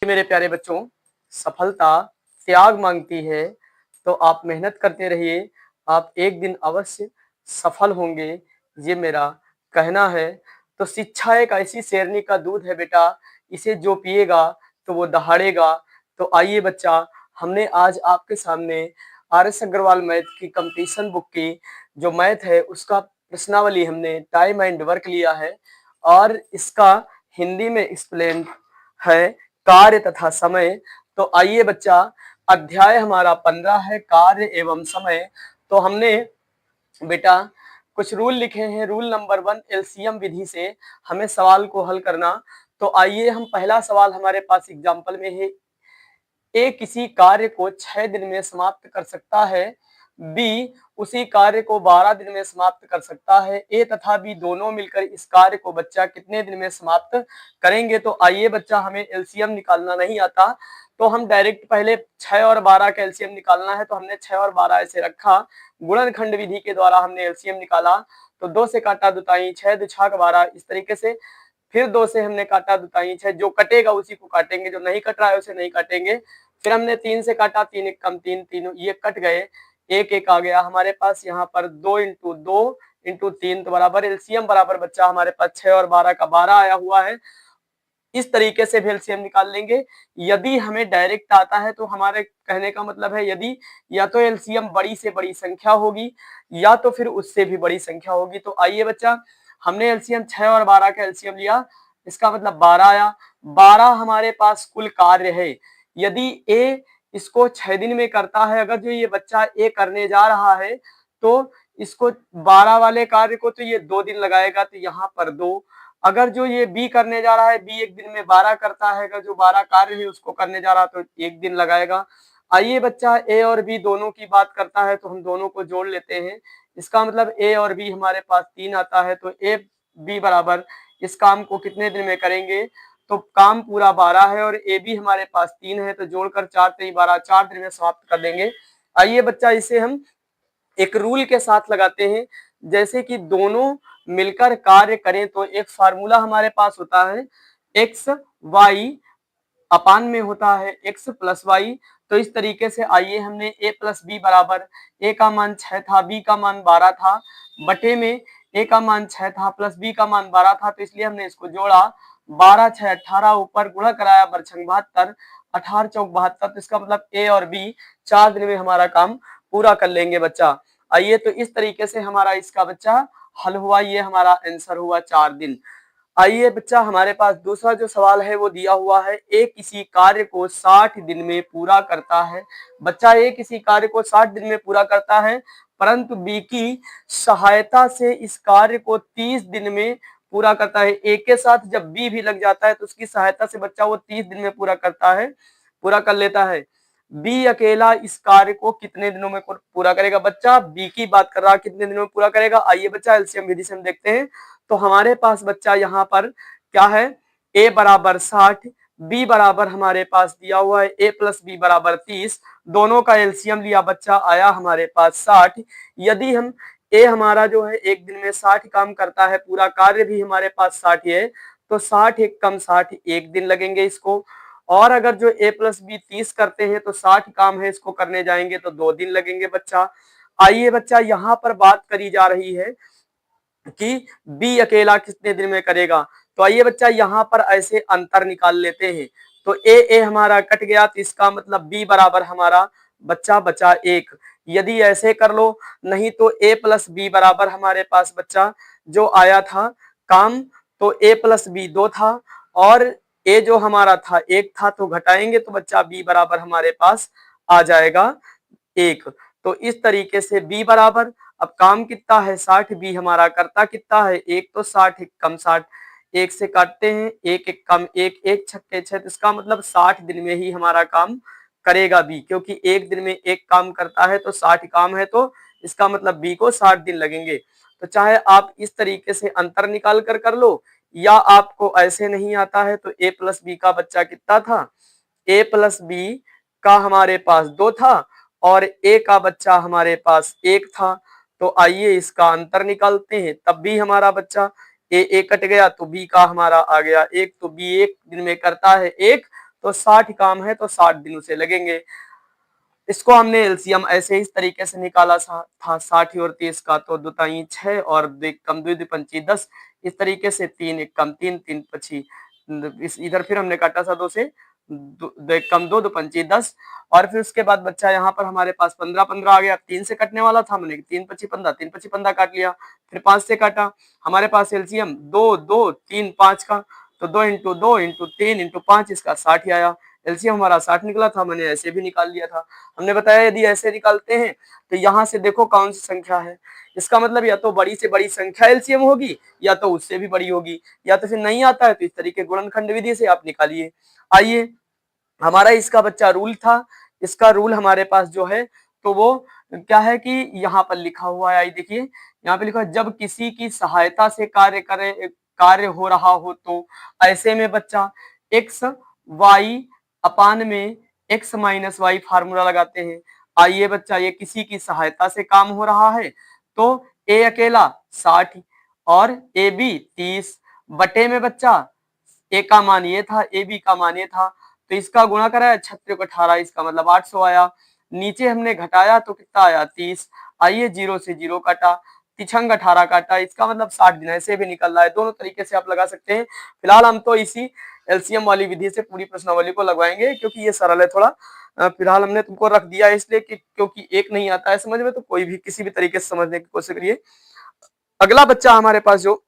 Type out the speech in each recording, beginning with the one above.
मेरे प्यारे बच्चों, सफलता त्याग मांगती है, तो आप मेहनत करते रहिए। आप एक दिन अवश्य सफल होंगे, ये मेरा कहना है। तो शिक्षा एक ऐसी शेरनी का दूध है बेटा, इसे जो पिएगा तो वो दहाड़ेगा। तो आइए बच्चा, हमने आज आपके सामने आर.एस. अग्रवाल मैथ की कंपटीशन बुक की जो मैथ है उसका प्रश्नावली हमने टाइम एंड वर्क लिया है और इसका हिंदी में एक्सप्लेन है कार्य तथा समय। तो आइए बच्चा, अध्याय हमारा 15 है, कार्य एवं समय। तो हमने बेटा कुछ रूल लिखे हैं। रूल नंबर 1, एलसीएम विधि से हमें सवाल को हल करना। तो आइए, हम पहला सवाल हमारे पास एग्जाम्पल में है। ए किसी कार्य को 6 दिन में समाप्त कर सकता है, बी उसी कार्य को 12 दिन में समाप्त कर सकता है। ए तथा बी दोनों मिलकर इस कार्य को बच्चा कितने दिन में समाप्त करेंगे? तो आइए बच्चा, हमें एलसीएम निकालना नहीं आता तो हम डायरेक्ट पहले 6 और 12 का एलसीएम निकालना है। तो हमने 6 और 12 ऐसे रखा, गुणनखंड विधि के द्वारा हमने एलसीएम निकाला। तो 2 से काटा दुताई 6, 2 छाक 12, इस तरीके से। फिर 2 से हमने काटा दुताई 6, जो कटेगा उसी को काटेंगे, जो नहीं कट रहा है उसे नहीं काटेंगे। फिर हमने 3 से काटा, 3 एक कम 3, तीनों ये कट गए, एक एक आ गया हमारे पास यहाँ पर। 2 इंटू 2 इंटू 3 तो बराबर एलसीएम बराबर बच्चा हमारे पास 6 और 12 का 12 आया हुआ है। इस तरीके से भी एलसीएम निकाल लेंगे। यदि हमें डायरेक्ट आता है तो हमारे कहने का मतलब है, यदि या तो एलसीएम बड़ी से बड़ी संख्या होगी या तो फिर उससे भी बड़ी संख्या होगी। तो आइए बच्चा, हमने एलसीएम 6 और 12 का एलसीएम लिया, इसका मतलब 12 आया। 12 हमारे पास कुल कार्य है। यदि ए इसको 6 दिन में करता है, अगर जो ये बच्चा ए करने जा रहा है तो इसको 12 वाले कार्य को तो ये 2 दिन लगाएगा, तो यहाँ पर 2। अगर जो ये बी करने जा रहा है, बी एक दिन में 12 करता है, अगर जो 12 कार्य है उसको करने जा रहा है तो एक दिन लगाएगा। आइए बच्चा, ए और बी दोनों की बात करता है तो हम दोनों को जोड़ लेते हैं। इसका मतलब ए और बी हमारे पास 3 आता है। तो ए बी बराबर इस काम को कितने दिन में करेंगे? तो काम पूरा 12 है और ए बी हमारे पास 3 है, तो जोड़कर 4 3 12, 4 दिन में समाप्त कर देंगे। आइए बच्चा, इसे हम एक रूल के साथ लगाते हैं। जैसे कि दोनों मिलकर कार्य करें तो एक फार्मूला हमारे पास होता है, एक्स वाई अपान में होता है एक्स प्लस वाई। तो इस तरीके से आइए, हमने ए प्लस बी बराबर, ए का मान 6 था, बी का मान 12 था, बटे में ए का मान 6 था प्लस बी का मान 12 था, तो इसलिए हमने इसको जोड़ा। 12 6 18, ऊपर गुणा कराया बरछंग 72, 18 चौक 72। तो इसका मतलब ए और बी 4 दिन में हमारा काम पूरा कर लेंगे बच्चा। आइए, तो इस तरीके से हमारा इसका बच्चा हल हुआ, ये हमारा आंसर हुआ 4 दिन। आइए बच्चा, हमारे पास दूसरा जो सवाल है वो दिया हुआ है, ए किसी कार्य को 60 दिन में पूरा करता है। बच्चा, ए किसी कार्य को 60 दिन में पूरा करता है, परंतु बी की सहायता से इस कार्य को 30 दिन में पूरा करता है। ए के साथ जब बी भी लग जाता है तो उसकी सहायता से बच्चा वो 30 दिन में पूरा करता है, पूरा कर लेता है। बी अकेला इस कार्य को कितने दिनों में पूरा करेगा? बच्चा बी की बात कर रहा है, कितने दिनों में पूरा करेगा? आइए बच्चा, एलसीएम विधि से हम देखते हैं। तो हमारे पास बच्चा यहाँ पर क्या है, ए बराबर 60, बी बराबर हमारे पास दिया हुआ है ए प्लस बी बराबर 30। दोनों का एलसीएम लिया बच्चा, आया हमारे पास 60। यदि हम ए हमारा जो है एक दिन में 60 काम करता है, पूरा कार्य भी हमारे पास 60 है, तो 60 एक कम 60, एक दिन लगेंगे इसको। और अगर जो ए प्लस बी 30 करते हैं तो 60 काम है, इसको करने जाएंगे तो 2 दिन लगेंगे बच्चा। आइए बच्चा, यहाँ पर बात करी जा रही है कि बी अकेला कितने दिन में करेगा। तो आइए बच्चा, यहाँ पर ऐसे अंतर निकाल लेते हैं। तो ए हमारा कट गया, तो इसका मतलब बी बराबर हमारा बच्चा बचा 1। यदि ऐसे कर लो, नहीं तो ए प्लस बी बराबर हमारे पास बच्चा जो आया था काम, तो ए प्लस बी 2 था और ए जो हमारा था 1 था, तो घटाएंगे तो बच्चा बी बराबर हमारे पास आ जाएगा 1। तो इस तरीके से बी बराबर, अब काम कितना है 60, बी हमारा करता कितना है 1, तो 60 एक कम 60, 1 से काटते हैं, 1 एक कम 1, 1 छक्के 6, इसका मतलब 60 दिन में ही हमारा काम करेगा बी, क्योंकि एक दिन में एक काम करता है तो 60 काम है, तो इसका मतलब बी को 60 दिन लगेंगे। तो चाहे आप इस तरीके से अंतर निकाल कर लो, या आपको ऐसे नहीं आता है तो ए प्लस बी का बच्चा कितना था, ए प्लस बी का हमारे पास 2 था और ए का बच्चा हमारे पास 1 था। तो आइए इसका अंतर निकालते हैं, तब भी हमारा बच्चा ए कट गया तो बी का हमारा आ गया 1, तो बी एक दिन में करता है 1, तो 60 काम है तो 60 दिन उसे लगेंगे। इसको हमने एलसीएम ऐसे इस तरीके से निकाला था 60 और 30 का, तो दुताई 6 और कम 2 पंची 10, इस तरीके से 3 एक कम 3 3 पची इस इधर फिर हमने काटा था 2 से, 2 एक कम 2 2 पंची 10, और फिर उसके बाद बच्चा यहाँ पर हमारे पास 15 15 आ गया, 3 से कटने वाला था, हमने 3 पची 15 3 पची 15 काट लिया, फिर 5 से काटा, हमारे पास एलसीएम 2 2 3 5 का, तो 2 इंटू 3 इंटू 5 इसका 60 ही आया। एलसीएम हमारा 60 निकला था, मैंने ऐसे भी निकाल लिया था। हमने बताया यदि ऐसे निकालते हैं तो यहाँ से देखो कौन सी संख्या है, इसका मतलब या तो बड़ी से बड़ी संख्या एलसीएम होगी या तो उससे भी बड़ी होगी, या तो फिर नहीं आता है तो इस तरीके गुणनखंड विधि से आप निकालिए। आइए, हमारा इसका बच्चा रूल था, इसका रूल हमारे पास जो है तो वो क्या है कि यहाँ पर लिखा हुआ है, आई देखिए यहाँ पे लिखा है, जब किसी की सहायता से कार्य हो रहा हो तो ऐसे में बच्चा एक्स वाई अपान में एक्स माइनस वाई फार्मूला लगाते हैं। आइए बच्चा, ये किसी की सहायता से काम हो रहा है तो ए अकेला 60 और ए बी 30 बटे में बच्चा ए का मान ये था, ए बी का मान ये था, तो इसका गुणा कराया 36 18, इसका मतलब 800 आया। नीचे हमने घटाया तो कितना आया 30। आइए 0 से 0 काटा, तिछंग 18 काटा, इसका मतलब 60 दिन, ऐसे भी निकल रहा है। दोनों तरीके से आप लगा सकते हैं। फिलहाल हम तो इसी एलसीएम वाली विधि से पूरी प्रश्नावली को लगवाएंगे क्योंकि ये सरल है थोड़ा। फिलहाल हमने तुमको रख दिया इसलिए कि क्योंकि एक नहीं आता है समझ में, तो कोई भी किसी भी तरीके से समझने की कोशिश करिए। अगला बच्चा हमारे पास जो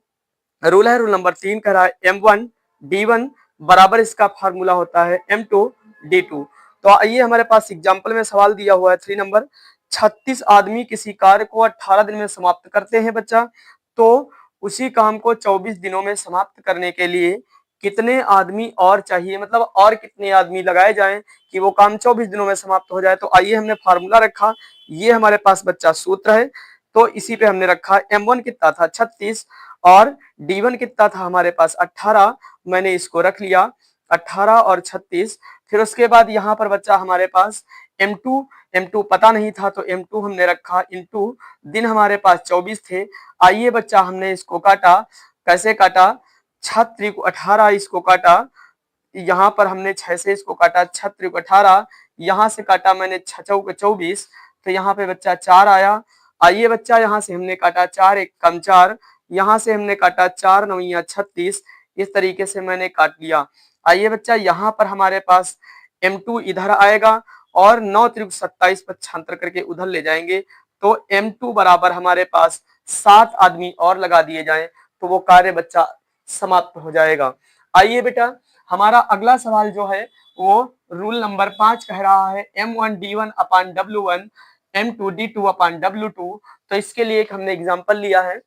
रूल है, रूल नंबर 3 कह रहा है M1 D1 बराबर इसका फार्मूला होता है M2 D2। तो आइए, हमारे पास एग्जाम्पल में सवाल दिया हुआ है 3 नंबर, 36 आदमी किसी कार्य को 18 दिन में समाप्त करते हैं बच्चा, तो उसी काम को 24 दिनों में समाप्त करने के लिए कितने आदमी और चाहिए, मतलब और कितने आदमी लगाए जाएं कि वो काम 24 दिनों में समाप्त हो जाए। तो आइए, हमने फार्मूला रखा, ये हमारे पास बच्चा सूत्र है, तो इसी पे हमने रखा। M1 कितना था 36 और D1 कितना था हमारे पास 18, मैंने इसको रख लिया 18 और 36। फिर उसके बाद यहाँ पर बच्चा हमारे पास M2 पता नहीं था तो M2 हमने रखा इंटू दिन हमारे पास 24 थे। आइए बच्चा, हमने इसको काटा, कैसे काटा, 6 त्रिक 18 इसको काटा, यहाँ पर हमने 6 से इसको काटा, 6 त्रिक 18, यहाँ से काटा मैंने 6 चौक 24, तो यहाँ पे बच्चा 4 आया। आइए बच्चा, यहाँ से हमने काटा 4 एक कम 4, यहाँ से हमने काटा 4 9 36, इस तरीके से मैंने काट लिया। आइए बच्चा, यहाँ पर हमारे पास M2 इधर आएगा और 9 त्रिक 27 पक्षांतर करके उधर ले जाएंगे, तो M2 बराबर हमारे पास 7 आदमी और लगा दिए जाएं तो वो कार्य बच्चा समाप्त हो जाएगा। आइए बेटा, हमारा अगला सवाल जो है वो रूल नंबर 5 कह रहा है M1 D1 अपान W1 M2 D2 अपान W2। तो इसके लिए एक हमने एग्जाम्पल लिया है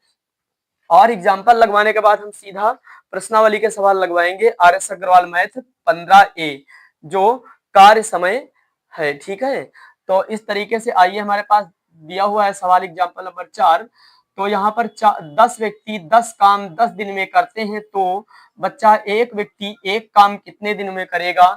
और एग्जाम्पल लगवाने के बाद हम सीधा प्रश्नावली के सवाल लगवाएंगे RS अग्रवाल मैथ 15A जो कार्य समय है। ठीक है, तो इस तरीके से आइए, हमारे पास दिया हुआ है सवाल एग्जाम्पल नंबर 4। तो यहाँ पर 10 व्यक्ति 10 काम 10 दिन में करते हैं तो बच्चा एक व्यक्ति एक काम कितने दिन में करेगा।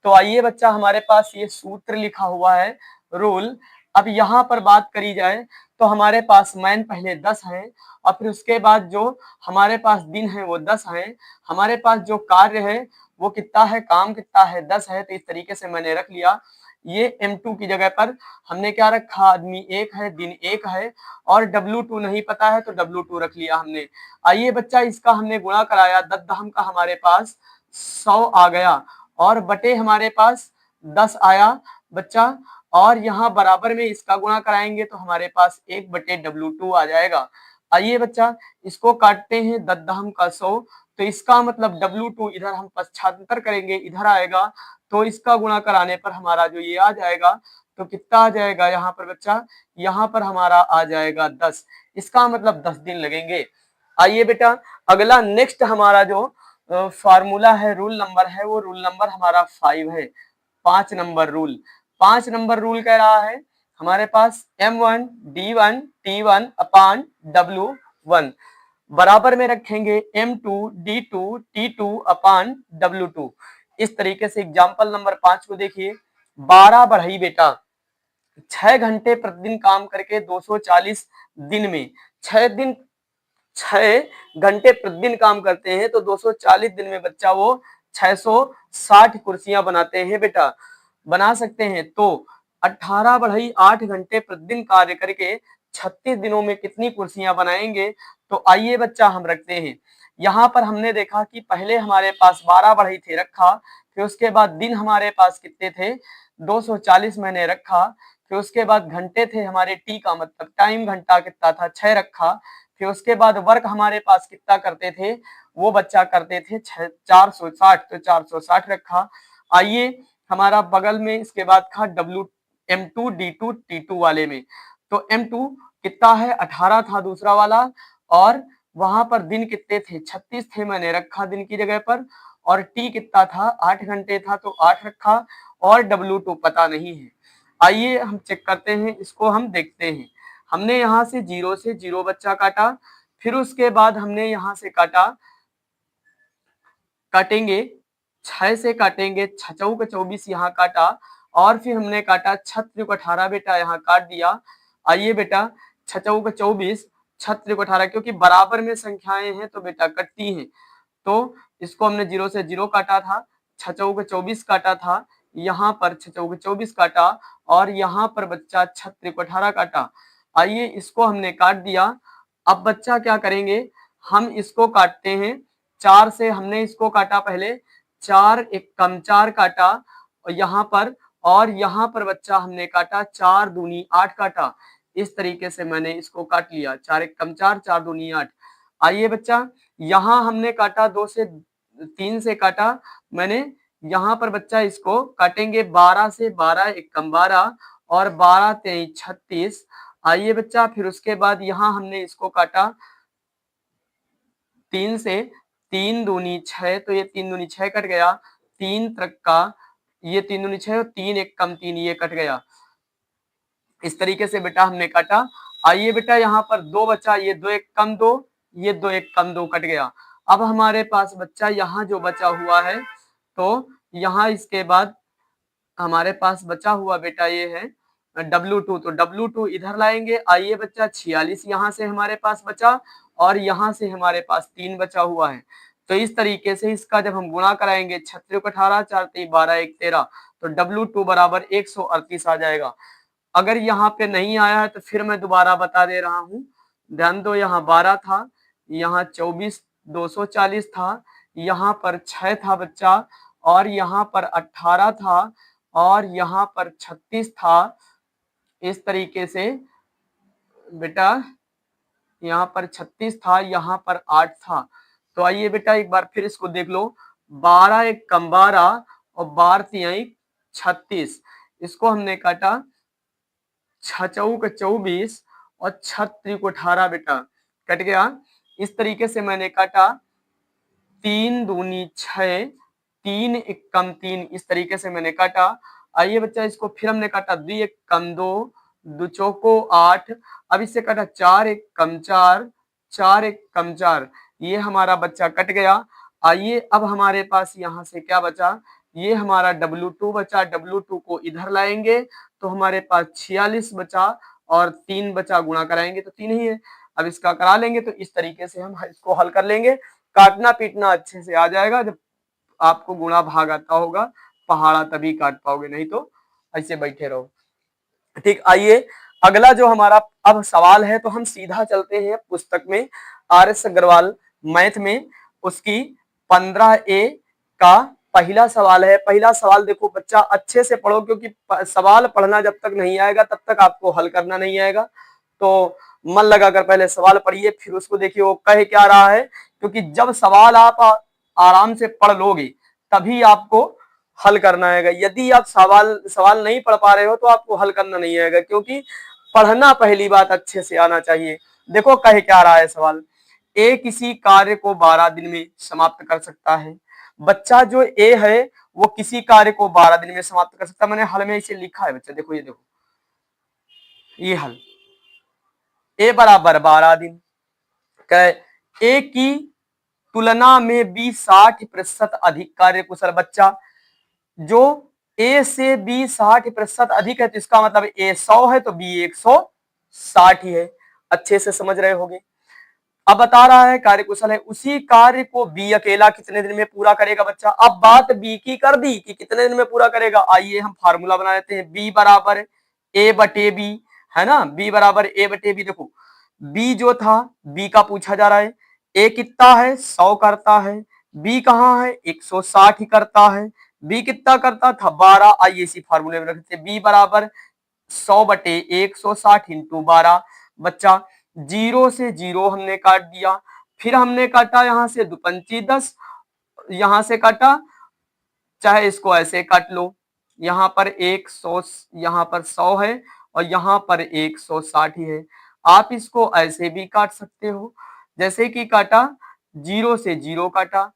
तो आइए बच्चा, हमारे पास ये सूत्र लिखा हुआ है रूल। अब यहाँ पर बात करी जाए तो हमारे पास मैन पहले 10 है और फिर उसके बाद जो हमारे पास दिन है वो 10 है, हमारे पास जो कार्य है वो कितना है, काम कितना है 10 है, तो इस तरीके से मैंने रख लिया। ये M2 की जगह पर हमने क्या रखा, आदमी एक है दिन एक है और W2 नहीं पता है तो W2 रख लिया हमने। आइए बच्चा, इसका हमने गुणा कराया, दद्दहम का हमारे पास 100 आ गया और बटे हमारे पास 10 आया बच्चा, और यहाँ बराबर में इसका गुणा कराएंगे तो हमारे पास 1/W2 आ जाएगा। आइए बच्चा, इसको काटते हैं, दद्दहम का 100, तो इसका मतलब W2 इधर हम पक्षांतर करेंगे इधर आएगा, तो इसका गुणा कराने पर हमारा जो ये आ जाएगा तो कितना आ जाएगा यहाँ पर बच्चा, यहाँ पर हमारा आ जाएगा 10, इसका मतलब 10 दिन लगेंगे। आइए बेटा, अगला नेक्स्ट हमारा जो फार्मूला है, रूल नंबर है, वो रूल नंबर हमारा 5 है, 5 नंबर रूल। 5 नंबर रूल कह रहा है हमारे पास M1 D1 T1 अपान W1 बराबर में रखेंगे M2 D2 T2 अपान W2। इस तरीके से एग्जाम्पल नंबर 5 को देखिए, 12 बढ़ई बेटा 6 घंटे प्रतिदिन काम करके 240 दिन में 6 घंटे प्रतिदिन काम करते हैं तो 240 दिन में बच्चा वो 660 कुर्सियां बनाते हैं बेटा, बना सकते हैं। तो 18 बढ़ाई 8 घंटे प्रतिदिन कार्य करके 36 दिनों में कितनी कुर्सियां बनाएंगे? तो आइए बच्चा हम रखते हैं। यहाँ पर हमने देखा कि पहले हमारे पास 12 बढ़ई थे रखा, फिर उसके बाद दिन हमारे पास कितने थे? 240 मैंने रखा, फिर उसके बाद घंटे थे हमारे, टी का मतलब टाइम घंटा कितना था? 6 रखा, फिर उसके बाद वर्क हमारे पास कितना करते थे? वो बच्चा करते थे 460, तो 460 रखा। आइए हमारा बगल में इसके बाद था M2 D2 T2 वाले में, तो M2 कितना है? 18 था दूसरा वाला, और वहां पर दिन कितने थे? 36 थे, मैंने रखा दिन की जगह पर। और टी कितना था? 8 घंटे था, तो 8 रखा। और W2 पता नहीं है। आइए हम चेक करते हैं, इसको हम देखते हैं। हमने यहाँ से 0 से 0 बच्चा काटा, फिर उसके बाद हमने यहाँ से काटेंगे 6 से काटेंगे, 6 चौक 24 यहाँ काटा, और फिर हमने काटा 6 त्रिक 18 बेटा, यहाँ काट दिया। आइए बेटा 6 चौक 24, 6 त्रिक 18, क्योंकि बराबर में संख्याएं हैं तो बेटा कटती हैं। तो इसको हमने 0 से 0 काटा था, 6 चौक 24 काटा था, यहाँ पर 6 चौक 24 काटा, और यहाँ पर बच्चा 6 त्रिक 18 काटा। आइए इसको हमने काट दिया। अब बच्चा क्या करेंगे? हम इसको काटते हैं 4 से, हमने इसको काटा पहले, 4 एक कम 4 काटा, और यहाँ पर बच्चा हमने काटा 4 दूनी 8 काटा। इस तरीके से मैंने इसको काट लिया, 4 एक कम 4, 4 दूनी 8। आइए बच्चा यहाँ हमने काटा 2 से 3 से काटा मैंने, यहाँ पर बच्चा इसको काटेंगे 12 से, 12 एक कम 12, और 12 23 36। आइए बच्चा फिर उसके बाद यहाँ हमने इसको काटा 3 से, 3 दूनी 6, तो ये 3 दूनी 6 कट गया, 3 त्रिक का, ये 3 दूनी 6 और 3 एक कम 3, ये कट गया। इस तरीके से बेटा हमने काटा। आइए बेटा यहाँ पर 2 बचा, ये 2 एक कम 2, ये 2 एक कम 2 कट गया। अब हमारे पास बच्चा यहाँ जो बचा हुआ है, तो यहाँ इसके बाद हमारे पास बचा हुआ बेटा ये है W2, तो W2 इधर लाएंगे। आइए बच्चा 46 यहाँ से हमारे पास बचा, और यहाँ से हमारे पास 3 बचा हुआ है। तो इस तरीके से इसका जब हम गुणा कराएंगे, 36 18, 4 3 12 1 13, तो W2 बराबर 138 आ जाएगा। अगर यहाँ पे नहीं आया है तो फिर मैं दोबारा बता दे रहा हूँ, ध्यान दो। यहाँ 12 था, यहाँ 24 240 था, यहाँ पर 6 था बच्चा, और यहाँ पर 18 था, और यहाँ पर 36 था। इस तरीके से बेटा यहाँ पर 36 था, यहाँ पर 8 था। तो आइए बेटा एक बार फिर इसको देख लो, 12 एक कम 12, और 12 तिहाई 36। इसको हमने काटा 6 चौक 24, और 6 त्रिक 18 बेटा कट गया। इस तरीके से मैंने काटा, 3 दूनी 6, 3 एक कम 3, इस तरीके से मैंने काटा। आइए बच्चा इसको फिर हमने काटा, 2 एक कम 2, 2 चौको 8, अब इससे काटा 4 एक कम 4, 4 एक कम 4, ये हमारा बच्चा कट गया। आइए अब हमारे पास यहाँ से क्या बचा? ये हमारा W2 बचा, W2 को इधर लाएंगे तो हमारे पास 46 बचा, और 3 बचा, गुणा कराएंगे तो 3 ही है। अब इसका करा लेंगे, तो इस तरीके से हम इसको हल कर लेंगे। काटना पीटना अच्छे से आ जाएगा, जब आपको गुणा भाग आता होगा, पहाड़ा तभी काट पाओगे, नहीं तो ऐसे बैठे रहो। ठीक, आइए अगला जो हमारा अब सवाल है, तो हम सीधा चलते हैं पुस्तक में, RS अग्रवाल मैथ में, उसकी 15A का पहला सवाल है। पहला सवाल देखो बच्चा अच्छे से पढ़ो, क्योंकि सवाल पढ़ना जब तक नहीं आएगा तब तक आपको हल करना नहीं आएगा। तो मन लगाकर पहले सवाल पढ़िए, फिर उसको देखिए वो कह क्या रहा है, क्योंकि जब सवाल आप आराम से पढ़ लोगे तभी आपको हल करना आएगा। यदि आप सवाल नहीं पढ़ पा रहे हो तो आपको हल करना नहीं आएगा, क्योंकि पढ़ना पहली बात अच्छे से आना चाहिए। देखो कह क्या रहा है सवाल, ए किसी कार्य को 12 दिन में समाप्त कर सकता है। बच्चा जो ए है वो किसी कार्य को 12 दिन में समाप्त कर सकता है। मैंने हल में इसे लिखा है बच्चा, देखो ये देखो, ये हल ए बराबर 12 दिन। ए की तुलना में बी 60% अधिक कार्य कुशल। बच्चा जो ए से बी 60% अधिक है, तो इसका मतलब ए 100 है तो बी 160 ही है। अच्छे से समझ रहे होगे। अब बता रहा है कार्यकुशल है, उसी कार्य को बी अकेला कितने दिन में पूरा करेगा बच्चा। अब बात बी की कर दी कि कितने दिन में पूरा करेगा, आइए हम फार्मूला बना लेते हैं। बी बराबर ए बटे बी, है ना, बी बराबर ए बटे बी। देखो बी जो था, बी का पूछा जा रहा है, ए कितना है 100 करता है, बी कहाँ है 160 ही करता है, बी कितना करता था 12। आइए इसी फार्मूले में रखते हैं, बी बराबर 100 बटे 160 इंटू 12। बच्चा जीरो से जीरो हमने काट दिया, फिर हमने काटा यहां से दुपंची 10, यहां से काटा, चाहे इसको ऐसे काट लो, यहाँ पर 100, यहाँ पर 100 है और यहाँ पर 160 ही है। आप इसको ऐसे भी काट सकते हो, जैसे कि काटा, जीरो से जीरो काटा,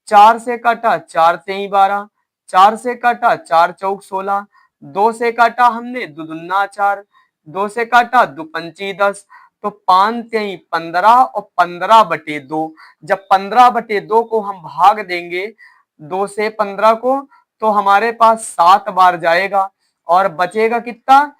4 से काटा 4 तेई 12, 4 से काटा 4 चौक 16, 2 से काटा हमने दुदुन्ना 4, 2 से काटा दुपंची 10, तो 5 तेई 15 और 15 बटे 2। जब 15 बटे 2 को हम भाग देंगे 2 से 15 को, तो हमारे पास 7 बार जाएगा और बचेगा कितना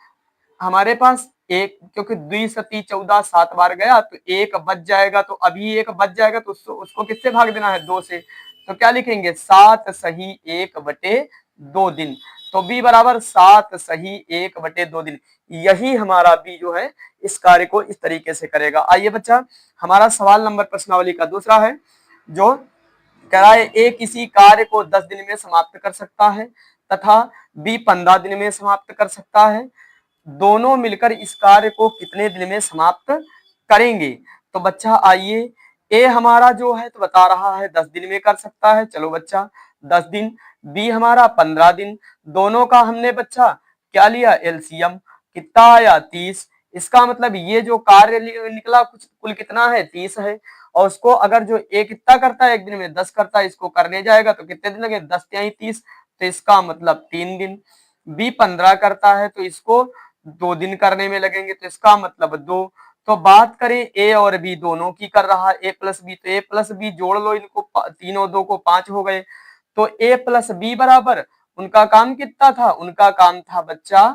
हमारे पास एक, क्योंकि 2 सती 14 7 बार गया तो एक बच जाएगा। तो अभी एक बच जाएगा तो उसको किससे भाग देना है 2 से, तो क्या लिखेंगे 7 सही 1 बटे 2 दिन। तो बी बराबर 7 सही 1 बटे 2 दिन। यही हमारा बी जो है इस कार्य को इस तरीके से करेगा। आइए बच्चा, हमारा सवाल नंबर प्रश्नावली का दूसरा है, जो कह रहा है ए किसी कार्य को 10 दिन में समाप्त कर सकता है तथा बी 15 दिन में समाप्त कर सकता है, दोनों मिलकर इस कार्य को कितने दिन में समाप्त करेंगे। तो बच्चा आइए, ए हमारा जो है तो बता रहा है 10 दिन में कर सकता है, चलो बच्चा 10 दिन, बी हमारा 15 दिन, दोनों का हमने बच्चा क्या लिया एलसीएम, कितना आया 30। इसका मतलब ये जो कार्य निकला कुछ कुल कितना है 30 है, और उसको अगर जो ए कितना करता है एक दिन में 10 करता है, इसको करने जाएगा तो कितने दिन लगे 10 या 30, तो इसका मतलब 3 दिन। बी 15 करता है तो इसको 2 दिन करने में लगेंगे, तो इसका मतलब 2। तो बात करें ए और बी दोनों की कर रहा है, ए प्लस बी, तो ए प्लस बी जोड़ लो इनको, 3 और 2 को 5 हो गए। तो ए प्लस बी बराबर उनका काम कितना था, उनका काम था बच्चा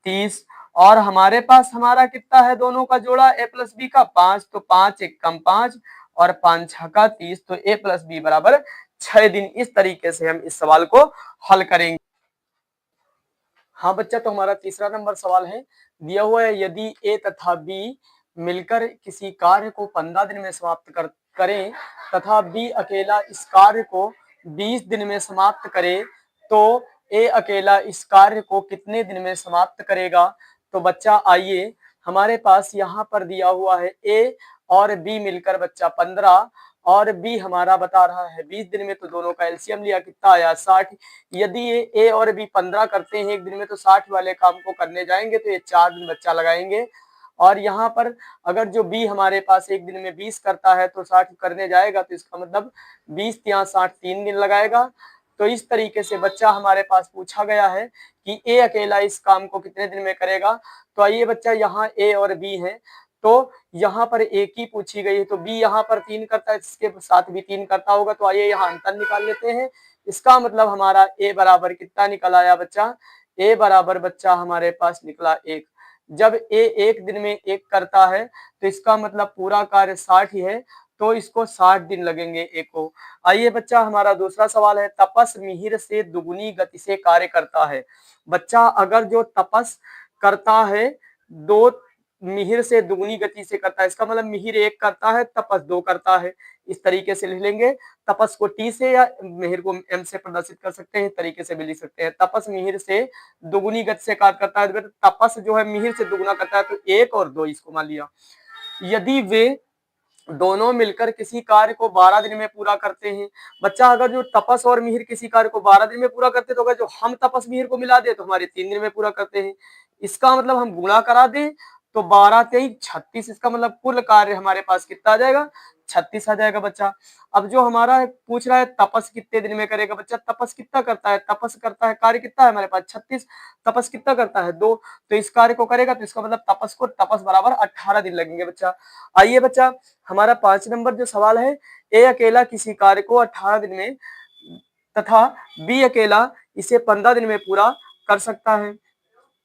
30, और हमारे पास हमारा कितना है दोनों का जोड़ा ए प्लस बी का 5, तो 5 एक कम 5 और 5 छका 30, तो ए प्लस बी बराबर 6 दिन। इस तरीके से हम इस सवाल को हल करेंगे। हाँ बच्चा, तो हमारा तीसरा नंबर सवाल है, दिया हुआ है यदि ए तथा बी मिलकर किसी कार्य को 15 दिन में समाप्त करें तथा बी अकेला इस कार्य को 20 दिन में समाप्त करे, तो ए अकेला इस कार्य को कितने दिन में समाप्त करेगा। तो बच्चा आइए, हमारे पास यहाँ पर दिया हुआ है ए और बी मिलकर बच्चा 15 और बी हमारा बता रहा है 20 दिन में, तो दोनों का एलसीएम लिया कितना आया 60। यदि ये ए और बी 15 करते हैं एक दिन में, तो 60 वाले काम को करने जाएंगे तो ये 4 दिन बच्चा लगाएंगे, और यहाँ पर अगर जो बी हमारे पास एक दिन में 20 करता है तो 60 करने जाएगा, तो इसका मतलब 20 या 60 3 दिन लगाएगा। तो इस तरीके से बच्चा हमारे पास पूछा गया है कि ए अकेला इस काम को कितने दिन में करेगा। तो आइए बच्चा, यहाँ ए और बी है, तो यहाँ पर ए की पूछी गई है, तो बी यहाँ पर 3 करता है, इसके साथ भी 3 करता होगा, तो आइए यहाँ अंतर निकाल लेते हैं। इसका मतलब हमारा ए बराबर कितना निकल आया बच्चा, ए बराबर बच्चा हमारे पास निकला 1। जब ए एक दिन में 1 करता है तो इसका मतलब पूरा कार्य 60 ही है, तो इसको 60 दिन लगेंगे ए को। आइए बच्चा, हमारा दूसरा सवाल है, तपस मिहिर से दुगुनी गति से कार्य करता है। बच्चा अगर जो तपस करता है 2 मिहिर से दुगुनी गति से करता है, इसका मतलब मिहिर 1 करता है, तपस 2 करता है। इस तरीके से लिख लेंगे, तपस को टी से या मिहिर को एम से प्रदर्शित कर सकते हैं, इस तरीके से भी लिख सकते हैं। तपस मिहिर से दुगुनी गति से कार्य करता है, तपस जो है मिहिर से दुगुना करता है, तो 1 और 2 इसको मान लिया। यदि वे दोनों मिलकर किसी कार्य को 12 दिन में पूरा करते हैं। बच्चा अगर जो तपस और मिहिर किसी कार्य को 12 दिन में पूरा करते, तो अगर जो हम तपस मिहिर को मिला दे तो हमारे 3 दिन में पूरा करते हैं। इसका मतलब हम गुणा करा दें तो 12 तेई 36, इसका मतलब कुल कार्य हमारे पास कितना आ जाएगा 36 आ जाएगा बच्चा। अब जो हमारा पूछ रहा है तपस कितने दिन में करेगा, बच्चा तपस कितना करता है, तपस करता है कार्य कितना है हमारे पास 36, तपस कितना करता है 2, तो इस कार्य को करेगा तो इसका मतलब तपस बराबर 18 दिन लगेंगे बच्चा। आइए बच्चा, हमारा 5 नंबर जो सवाल है, ए अकेला किसी कार्य को 18 दिन में तथा बी अकेला इसे 15 दिन में पूरा कर सकता है।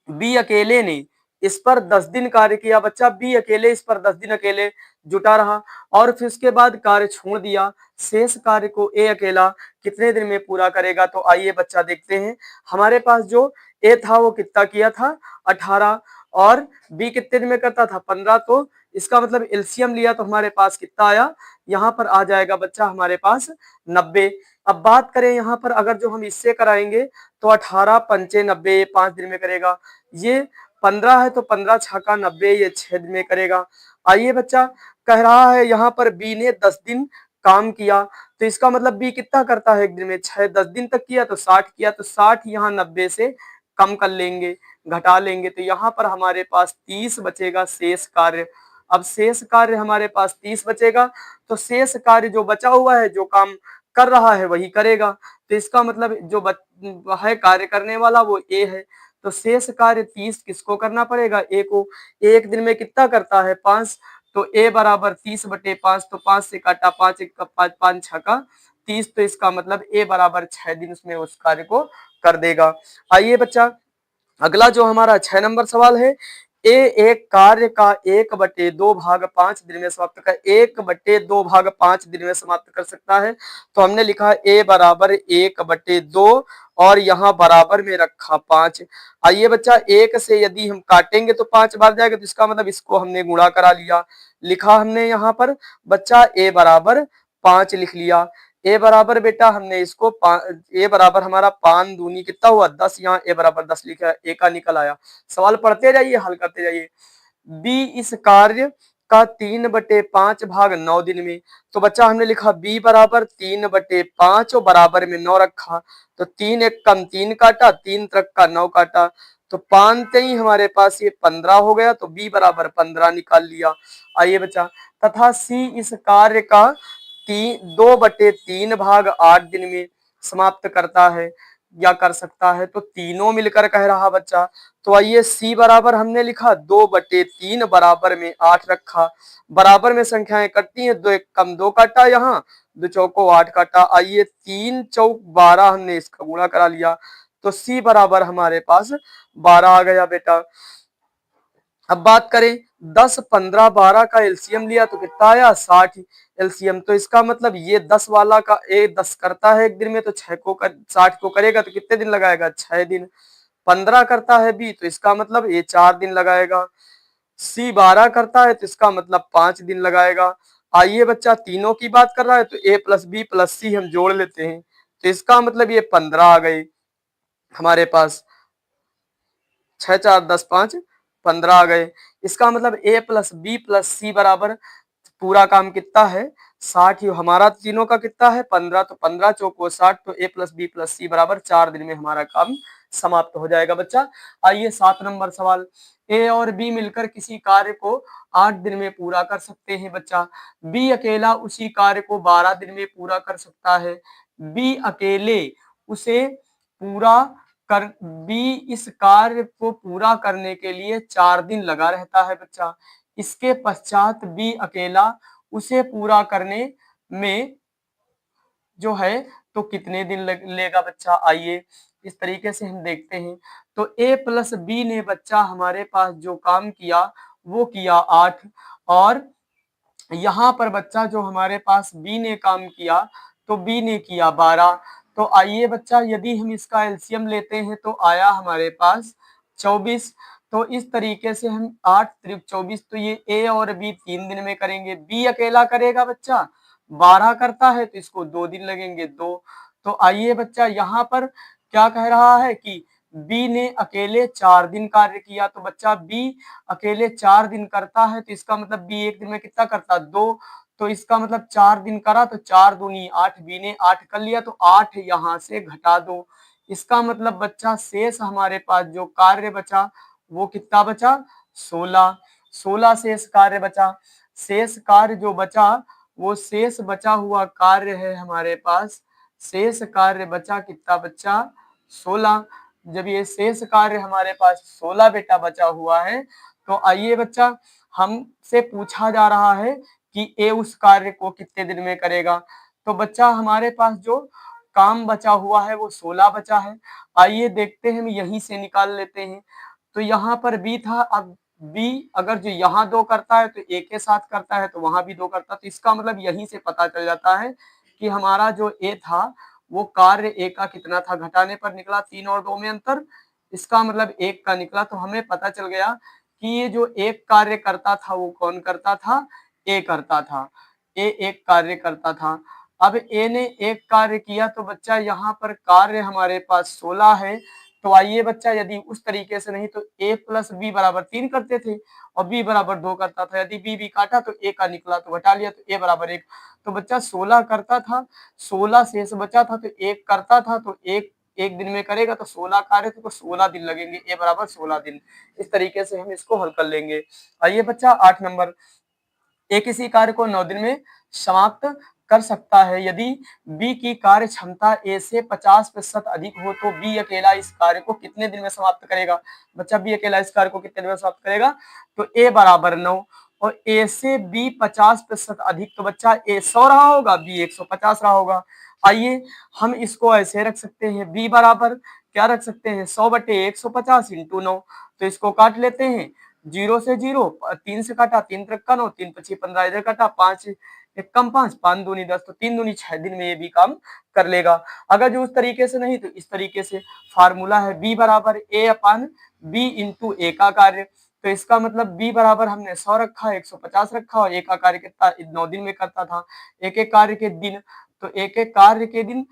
बी अकेले ने इस पर 10 दिन कार्य किया बच्चा, बी अकेले इस पर 10 दिन अकेले जुटा रहा और फिर उसके बाद कार्य छोड़ दिया। शेष कार्य को ए अकेला कितने दिन में पूरा करेगा? तो आइए बच्चा देखते हैं। हमारे पास जो ए था वो कितना किया था? 18 और बी कितने दिन में करता था? 15। तो इसका मतलब एलसीएम लिया तो हमारे पास कितना आया? यहाँ पर आ जाएगा बच्चा हमारे पास 90। अब बात करें यहाँ पर अगर जो हम इससे कराएंगे तो 18 पंचे 90 5 दिन में करेगा। ये 15 है तो 15 छक्का 90 ये 6 दिन में करेगा। आइए बच्चा कह रहा है यहाँ पर बी ने 10 दिन काम किया तो इसका मतलब बी कितना करता है एक दिन में? 6 10 दिन तक किया तो 60 किया तो 60 यहाँ 90 से कम कर लेंगे, घटा लेंगे तो यहाँ पर हमारे पास 30 बचेगा शेष कार्य। अब शेष कार्य हमारे पास 30 बचेगा तो शेष कार्य जो बचा हुआ है, जो काम कर रहा है वही करेगा। तो इसका मतलब जो है कार्य करने वाला वो ए है। तो शेष कार्य 30 किसको करना पड़ेगा? ए को। एक दिन में कितना करता है? 5। तो ए बराबर 30/5। तो 5 से काटा 5 1 का 5 5 6 का 30। तो इसका मतलब ए बराबर 6 दिन उसमें उस कार्य को कर देगा। आइए बच्चा अगला जो हमारा 6 नंबर सवाल है, ए एक कार्य का 1/2 भाग 5 दिन में समाप्त कर 1/2 भाग 5 दिन में समाप्त कर सकता है। तो हमने लिखा ए बराबर 1/2 और यहाँ बराबर में रखा 5। आइए बच्चा एक से यदि हम काटेंगे तो 5 बार जाएगा तो इसका मतलब इसको हमने गुणा करा लिया। लिखा हमने यहाँ पर बच्चा ए बराबर 5 लिख लिया। ए बराबर बेटा हमने इसको ए बराबर हमारा 5 दूनी कितना हुआ? 10। यहाँ ए बराबर 10 लिखा, ए का निकल आया। सवाल पढ़ते जाइए, हल करते जाइए। बी इस कार्य का 3/5 भाग 9 दिन में। तो बच्चा हमने लिखा बी बराबर 3/5 और बराबर में 9 रखा। तो 3 एक कम 3 काटा, 3 तक का 9 काटा तो 5 ही हमारे पास ये 15 हो गया। तो बी बराबर 15 निकाल लिया। आइए बच्चा तथा सी इस कार्य का 2/3 भाग 8 दिन में समाप्त करता है या कर सकता है। तो तीनों मिलकर कह रहा बच्चा। तो आइए सी बराबर हमने लिखा 2/3 बराबर में 8 रखा। बराबर में संख्याएं कटती हैं, 2 एक कम 2 काटा, यहाँ 2 चौको 8 काटा। आइए 3 चौक 12 हमने इसका गुणा करा लिया। तो सी बराबर हमारे पास 12 आ गया बेटा। अब बात करें 10 15 12 का एलसीएम लिया तो कितना आया? 60 एलसीएम। तो इसका मतलब ये 10 वाला का ए 10 करता है एक दिन में तो 6 को 60 को करेगा तो कितने दिन लगाएगा? 6 दिन। 15 करता है बी तो इसका मतलब ये 4 दिन लगाएगा। सी 12 करता है तो इसका मतलब 5 दिन लगाएगा। आइए बच्चा तीनों की बात कर रहा है तो ए प्लस बी प्लस सी हम जोड़ लेते हैं तो इसका मतलब ये 15 आ गए हमारे पास। 6 4 10 5 15 आ गए। इसका मतलब ए प्लस बी प्लस सी बराबर पूरा काम कितना है? 60 ही। हमारा तीनों का कितना है? 15। तो 15 चौको 60। तो ए प्लस बी प्लस सी बराबर 4 दिन में हमारा काम समाप्त हो जाएगा बच्चा। आइए 7 नंबर सवाल, ए और बी मिलकर किसी कार्य को 8 दिन में पूरा कर सकते हैं बच्चा। बी अकेला उसी कार्य को 12 दिन में पूरा कर सकता है। बी अकेले उसे पूरा कर बी इस कार्य को पूरा करने के लिए 4 दिन लगा रहता है बच्चा। इसके पश्चात बी अकेला उसे पूरा करने में जो है तो कितने दिन लेगा बच्चा? आइए इस तरीके से हम देखते हैं। तो ए प्लस बी ने बच्चा हमारे पास जो काम किया वो किया 8 और यहाँ पर बच्चा जो हमारे पास बी ने काम किया तो बी ने किया 12। तो आइए बच्चा यदि हम इसका एलसीएम लेते हैं तो आया हमारे पास 24। तो इस तरीके से हम 8 त्रिक 24 तो ये ए और बी 3 दिन में करेंगे। बी अकेला करेगा बच्चा 12 करता है तो इसको 2 दिन लगेंगे 2। तो आइए बच्चा यहाँ पर क्या कह रहा है कि बी ने अकेले 4 दिन कार्य किया। तो बच्चा बी अकेले 4 दिन करता है तो इसका मतलब बी एक दिन में कितना करता? 2। तो इसका मतलब 4 दिन करा तो 4 दूनी 8। बी ने 8 कर लिया तो 8 यहाँ से घटा दो। इसका मतलब बच्चा शेष हमारे पास जो कार्य बचा वो कितना बचा? 16। 16 शेष कार्य बचा। शेष कार्य जो बचा वो शेष बचा हुआ कार्य है हमारे पास। शेष कार्य बचा कितना बच्चा? 16। जब ये शेष कार्य हमारे पास 16 बेटा बचा हुआ है तो आइए बच्चा हमसे पूछा जा रहा है कि ए उस कार्य को कितने दिन में करेगा। तो बच्चा हमारे पास जो काम बचा हुआ है वो 16 बचा है। आइए देखते हैं हम यहीं से निकाल लेते हैं। तो यहाँ पर बी था। अब बी अगर जो यहाँ 2 करता है तो ए के साथ करता है, तो वहां भी 2 करता है। तो इसका मतलब यहीं से पता चल जाता है कि हमारा जो ए था वो कार्य ए का कितना था, घटाने पर निकला 3 और 2 में अंतर, इसका मतलब 1 का निकला। तो हमें पता चल गया कि ये जो एक कार्य करता था वो कौन करता था, ए करता था। ए एक कार्य करता था। अब ए ने एक कार्य किया तो बच्चा यहाँ पर कार्य हमारे पास 16 है। तो आइए बच्चा, यदि उस तरीके से नहीं तो a प्लस बी बराबर 3 करते थे और b बराबर 2 करता था। यदि b काटा तो a का निकला तो घटा लिया, तो a बराबर 1। तो बच्चा 16 करता था, 16 शेष बचा था, तो 1 करता था, तो एक दिन में करेगा तो 16 कार्य थे तो 16 दिन लगेंगे, a बराबर 16 दिन। इस तरीके से हम इसको हल कर लेंगे। आइए बच्चा 8 नंबर, ए किसी कार्य को 9 दिन में समाप्त कर सकता है। यदि बी की कार्य क्षमता ए से 50% अधिक हो तो बी अकेला इस कार्य को कितने दिन में समाप्त करेगा। बच्चा बी अकेला इस कार्य को कितने दिन में समाप्त करेगा, तो ए बराबर 9 और ए से बी 50% अधिक, तो बच्चा ए 100 रहा होगा, बी 150 रहा होगा। आइए हम इसको ऐसे रख सकते हैं, बी बराबर क्या रख सकते हैं, 100/150 इंटू 9। तो इसको काट लेते हैं, 0 से 0, 3 से काटा, 3 त्रिक 9, 3 पची 15, इधर काटा, 5 एक कम 5, 5 दूनी 10, तो 3 दूनी 6 दिन में ये भी काम कर लेगा। अगर जो उस तरीके से नहीं तो इस तरीके से फार्मूला है, बी बराबर ए अपन बी इंटू ए का कार्य। तो इसका मतलब बी बराबर हमने 100 रखा, 150 रखा और ए का कार्य कितना 9 दिन में करता था। एक एक कार्य के दिन, तो एक एक कार्य के दिन,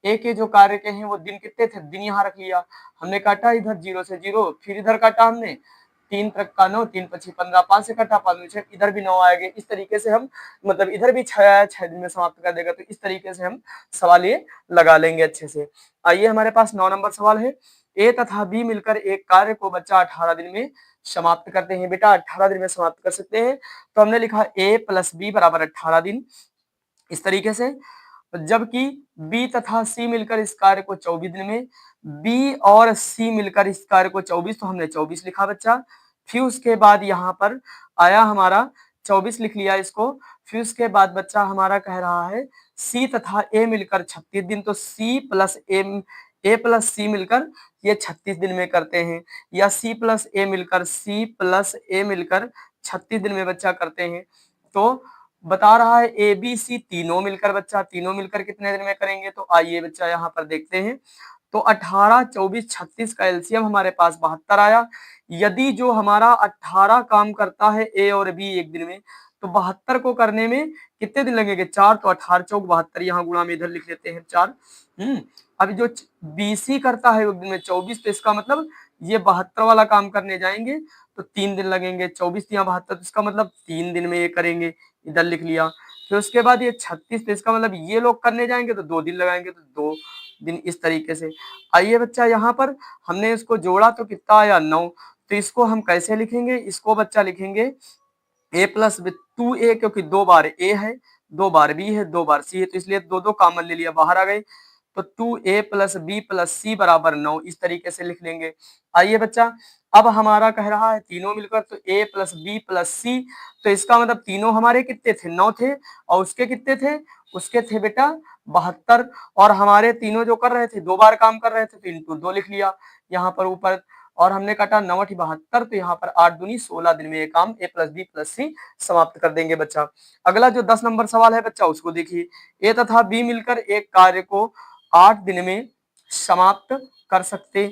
ए के जो कार्य के हैं वो दिन कितने थे, दिन यहाँ रख लिया हमने, काटा इधर 0 से 0, फिर इधर काटा हमने 3 त्रिक 9, 3 पची 15, 5 से कटा 5 6, इधर भी 9 आएंगे। इस तरीके से हम मतलब इधर भी 6 दिन में समाप्त कर देगा। तो इस तरीके से हम सवाल ये लगा लेंगे अच्छे से। आइए हमारे पास 9 नंबर सवाल है, ए तथा बी मिलकर एक कार्य को बच्चा 18 दिन में समाप्त करते हैं। बेटा 18 दिन में समाप्त कर सकते हैं, तो हमने लिखा ए प्लस बी बराबर 18 दिन, इस तरीके से। जबकि बी तथा सी मिलकर इस कार्य को 24 दिन में, बी और सी मिलकर इस कार्य को 24, तो हमने 24 लिखा बच्चा। फिर उसके बाद यहाँ पर आया हमारा 24 लिख लिया इसको। फिर उसके बाद बच्चा हमारा कह रहा है सी तथा ए मिलकर 36 दिन, तो सी प्लस ए प्लस सी मिलकर ये 36 दिन में करते हैं, या सी प्लस ए मिलकर 36 दिन में बच्चा करते हैं। तो बता रहा है ए बी सी तीनों मिलकर, बच्चा तीनों मिलकर कितने दिन में करेंगे। तो आइए बच्चा यहाँ पर देखते हैं, तो 18, 24, 36 का एलसीएम हमारे पास 72 आया। यदि जो हमारा 18 काम करता है ए और बी एक दिन में, तो 72 को करने में कितने दिन लगेंगे, 4, तो 18 चौक 72, यहाँ गुणा में इधर लिख लेते हैं 4। अब जो बीसी करता है एक दिन में 24, तो इसका मतलब ये 72 वाला काम करने जाएंगे तो 3 दिन लगेंगे, 24 या 72, तो इसका मतलब 3 दिन में ये करेंगे, इधर लिख लिया। फिर उसके बाद ये 36, तो इसका मतलब ये लोग करने जाएंगे तो 2 दिन लगाएंगे, तो 2 दिन, इस तरीके से। आइए बच्चा यहाँ पर हमने इसको जोड़ा तो कितना आया 9, तो इसको हम कैसे लिखेंगे, इसको बच्चा लिखेंगे ए प्लस 2a, क्योंकि 2 बार ए है, 2 बार बी है, 2 बार सी है, तो इसलिए 2 कॉमन ले लिया, बाहर आ गए। तो 2a प्लस बी प्लस सी बराबर 9, इस तरीके से लिख लेंगे। आइए बच्चा, अब हमारा कह रहा है तीनों मिलकर, तो a प्लस बी प्लस सी, तो इसका मतलब तीनों हमारे कितने थे, 9 थे, और उसके कितने थे, उसके थे बेटा 72, और हमारे तीनों जो कर रहे थे 2 बार काम कर रहे थे, तो इंटू 2 लिख लिया यहाँ पर ऊपर, और हमने काटा 9 8 72, तो यहाँ पर 8 दूनी 16 दिन में ये काम ए प्लस बी प्लस सी समाप्त कर देंगे बच्चा। अगला जो 10 नंबर सवाल है बच्चा, उसको देखिए, ए तथा बी मिलकर एक कार्य को 8 दिन में समाप्त कर सकते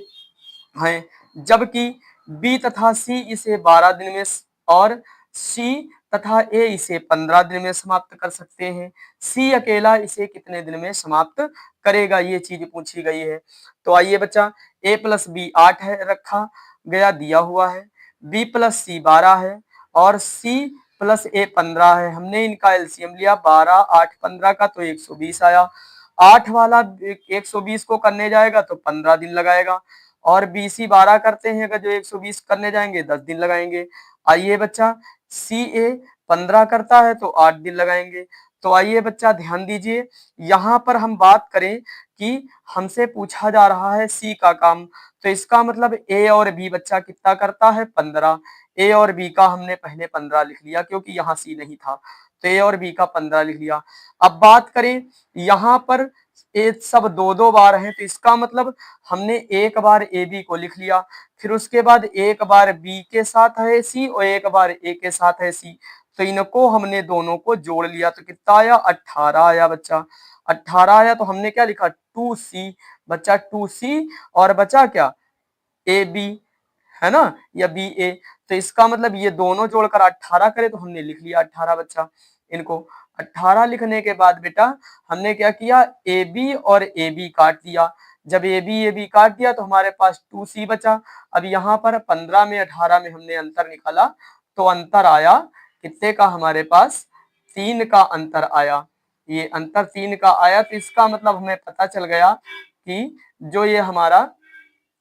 हैं, जबकि बी तथा सी इसे 12 दिन में और सी तथा ए इसे 15 दिन में समाप्त कर सकते हैं। सी अकेला इसे कितने दिन में समाप्त करेगा, ये चीज पूछी गई है। तो आइए बच्चा, ए प्लस बी 8 है, रखा गया दिया हुआ है, बी प्लस सी 12 है और सी प्लस ए 15 है। हमने इनका एलसीएम लिया 12, 8, 15 का, तो 120 आया। 8 वाला 120 को करने जाएगा तो 15 दिन लगाएगा, और बीसी 12 करते हैं, अगर जो 120 करने जाएंगे 10 दिन लगाएंगे। आइए बच्चा, सी ए 15 करता है तो 8 दिन लगाएंगे। तो आइए बच्चा ध्यान दीजिए, यहाँ पर हम बात करें कि हमसे पूछा जा रहा है सी का काम, तो इसका मतलब ए और बी बच्चा कितना करता है, 15। ए और बी का हमने पहले 15 लिख लिया क्योंकि यहाँ सी नहीं था, तो ए और बी का 15 लिख लिया। अब बात करें यहाँ पर ये सब दो दो बार हैं, तो इसका मतलब हमने एक बार ए बी को लिख लिया, फिर उसके बाद एक बार बी के साथ है सी और एक बार ए के साथ है सी, तो इनको हमने दोनों को जोड़ लिया तो कितना आया 18 आया बच्चा। 18 आया तो हमने क्या लिखा 2C बच्चा 2C और बचा क्या ए बी है ना या बी ए, तो इसका मतलब ये दोनों जोड़कर 18 करे तो हमने लिख लिया 18 बच्चा। इनको 18 लिखने के बाद बेटा हमने क्या किया ए बी और ए बी काट दिया। जब ए बी काट दिया तो हमारे पास 2C बचा। अब यहाँ पर 15 में 18 में हमने अंतर निकाला तो अंतर आया कितने का हमारे पास 3 का अंतर आया। ये अंतर 3 का आया तो इसका मतलब हमें पता चल गया कि जो ये हमारा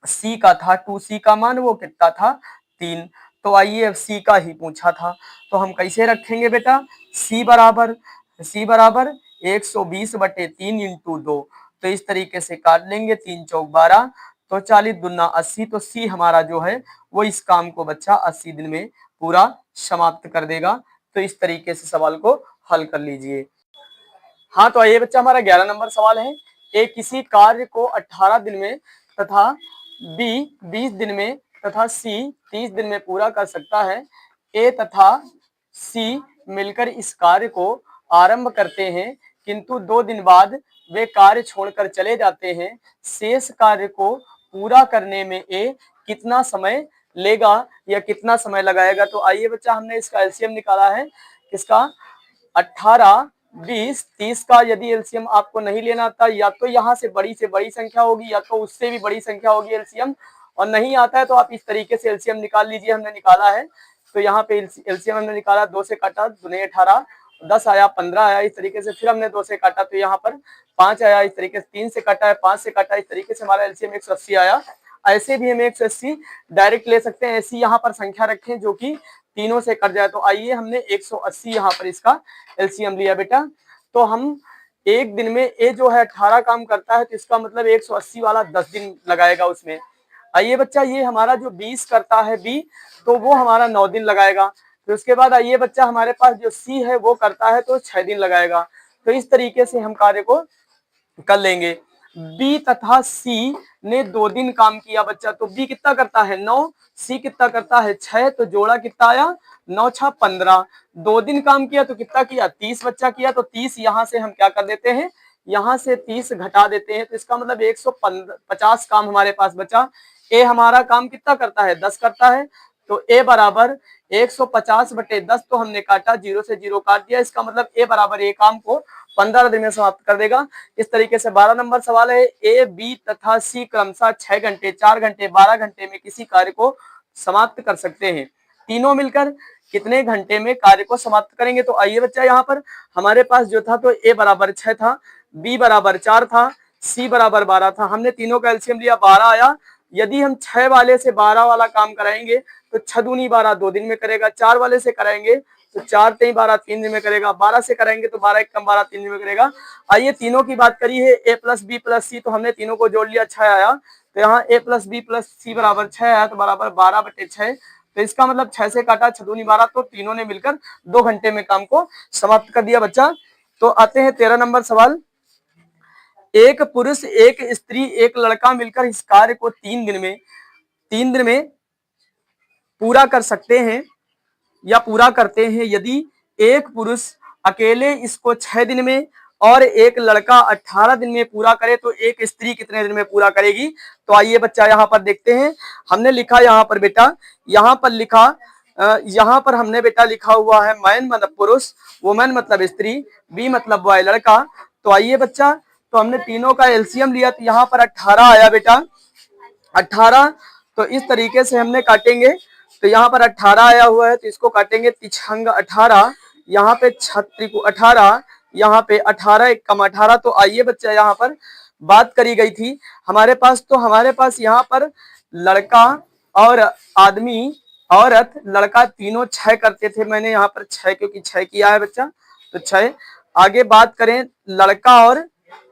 C का था 2C का मान वो कितना था 3। तो आइए अब C का ही पूछा था तो हम कैसे रखेंगे बेटा C बराबर 120/3 इंटू 2, तो इस तरीके से काट लेंगे 3 चौक 12 तो 40 दूना 80, तो C हमारा जो है वो इस काम को बच्चा 80 दिन में पूरा समाप्त कर देगा। तो इस तरीके से सवाल को हल कर लीजिए। हाँ तो ये बच्चा हमारा 11 नंबर सवाल है। ए किसी कार्य को 18 दिन में तथा बी 20 दिन में तथा सी 30 दिन में पूरा कर सकता है। ए तथा सी मिलकर इस कार्य को आरंभ करते हैं किंतु 2 दिन बाद वे कार्य छोड़कर चले जाते हैं। शेष कार्य को पूरा करने में ए कितना समय लेगा या कितना समय लगाएगा। तो आइए बच्चा हमने इसका एलसीएम निकाला है किसका 18 20 30 का। यदि एलसीएम आपको नहीं लेना आता या तो यहाँ से बड़ी संख्या होगी या तो उससे भी बड़ी संख्या होगी एलसीएम, और नहीं आता है तो आप इस तरीके से एलसीएम निकाल लीजिए। हमने निकाला है तो यहाँ पे एलसीएम हमने निकाला 2 से काटा 2 18 10 आया 15 आया, इस तरीके से फिर हमने 2 से काटा तो यहाँ पर 5 आया, इस तरीके से 3 से काटा है 5 से काटा, इस तरीके से हमारा एलसीएम 180 आया। ऐसे भी हम 180 डायरेक्ट ले सकते हैं, ऐसी यहाँ पर संख्या रखें जो कि तीनों से कट जाए। तो आइए हमने 180 यहाँ पर इसका एलसीएम लिया बेटा। तो हम एक दिन में ए जो है 18 काम करता है तो इसका मतलब 180 वाला 10 दिन लगाएगा उसमें। आइए बच्चा ये हमारा जो 20 करता है बी तो वो हमारा 9 दिन लगाएगा। फिर उसके बाद आइए बच्चा हमारे पास जो सी है वो करता है तो 6 दिन लगाएगा। तो इस तरीके से हम कार्य को कर लेंगे। बी तथा सी ने 2 दिन काम किया बच्चा, तो बी कितना करता है 9, सी कितना करता है 6, तो जोड़ा कितना आया 9 6 15। 2 दिन काम किया तो कितना किया 30 बच्चा किया, तो 30 यहाँ से हम क्या कर देते हैं यहाँ से 30 घटा देते हैं तो इसका मतलब 150 काम हमारे पास बचा। ए हमारा काम कितना करता है 10 करता है, तो ए बराबर 150/10, तो हमने काटा 0 से 0 काट दिया, इसका मतलब ए बराबर ए काम को 15 दिन में समाप्त कर देगा। इस तरीके से 12 नंबर सवाल है। ए बी तथा सी क्रमशः 6 घंटे 4 घंटे 12 घंटे में किसी कार्य को समाप्त कर सकते हैं। तीनों मिलकर कितने घंटे में कार्य को समाप्त करेंगे। तो आइए बच्चा यहाँ पर हमारे पास जो था तो ए बराबर 6 था, बी बराबर 4 था, सी बराबर 12 था। हमने तीनों का एलसीएम लिया 12 आया। यदि हम 6 वाले से 12 वाला काम कराएंगे तो 6 दूनी 12 2 दिन में करेगा। 4 वाले से कराएंगे तो 4 3 12 3 दिन में करेगा। 12 से कराएंगे तो 12 1 कम 12 3 दिन में करेगा। आइए तीनों की बात करी है ए प्लस बी प्लस सी, तो हमने तीनों को जोड़ लिया 6 आया, तो यहाँ ए प्लस बी प्लस सी बराबर 6 आया, तो बराबर 12/6। तो इसका मतलब 6 से काटा 6 दूनी 12, तो तीनों ने मिलकर 2 घंटे में काम को समाप्त कर दिया बच्चा। तो आते हैं 13 नंबर सवाल। एक पुरुष एक स्त्री एक लड़का मिलकर इस कार्य को 3 दिन में पूरा कर सकते हैं या पूरा करते हैं। यदि एक पुरुष अकेले इसको 6 दिन में और एक लड़का 18 दिन में पूरा करे तो एक स्त्री कितने दिन में पूरा करेगी। तो आइए बच्चा यहाँ पर देखते हैं। हमने लिखा यहाँ पर बेटा, यहाँ पर लिखा यहाँ पर हमने बेटा लिखा हुआ है मैन मतलब पुरुष, वुमेन मतलब स्त्री, बी मतलब बॉय लड़का। तो आइए बच्चा तो हमने तीनों का एलसीएम लिया तो यहाँ पर 18 आया बेटा 18। तो इस तरीके से हमने काटेंगे तो यहाँ पर 18 आया हुआ है तो इसको काटेंगे तिछंग 18, यहाँ पे छत्री को 18, यहाँ पे 18 1 कम 18। तो आइए बच्चा यहाँ पर बात करी गई थी हमारे पास, तो हमारे पास यहाँ पर लड़का और आदमी औरत लड़का तीनों 6 करते थे। मैंने यहाँ पर 6 क्योंकि 6 किया है बच्चा तो 6। आगे बात करें लड़का और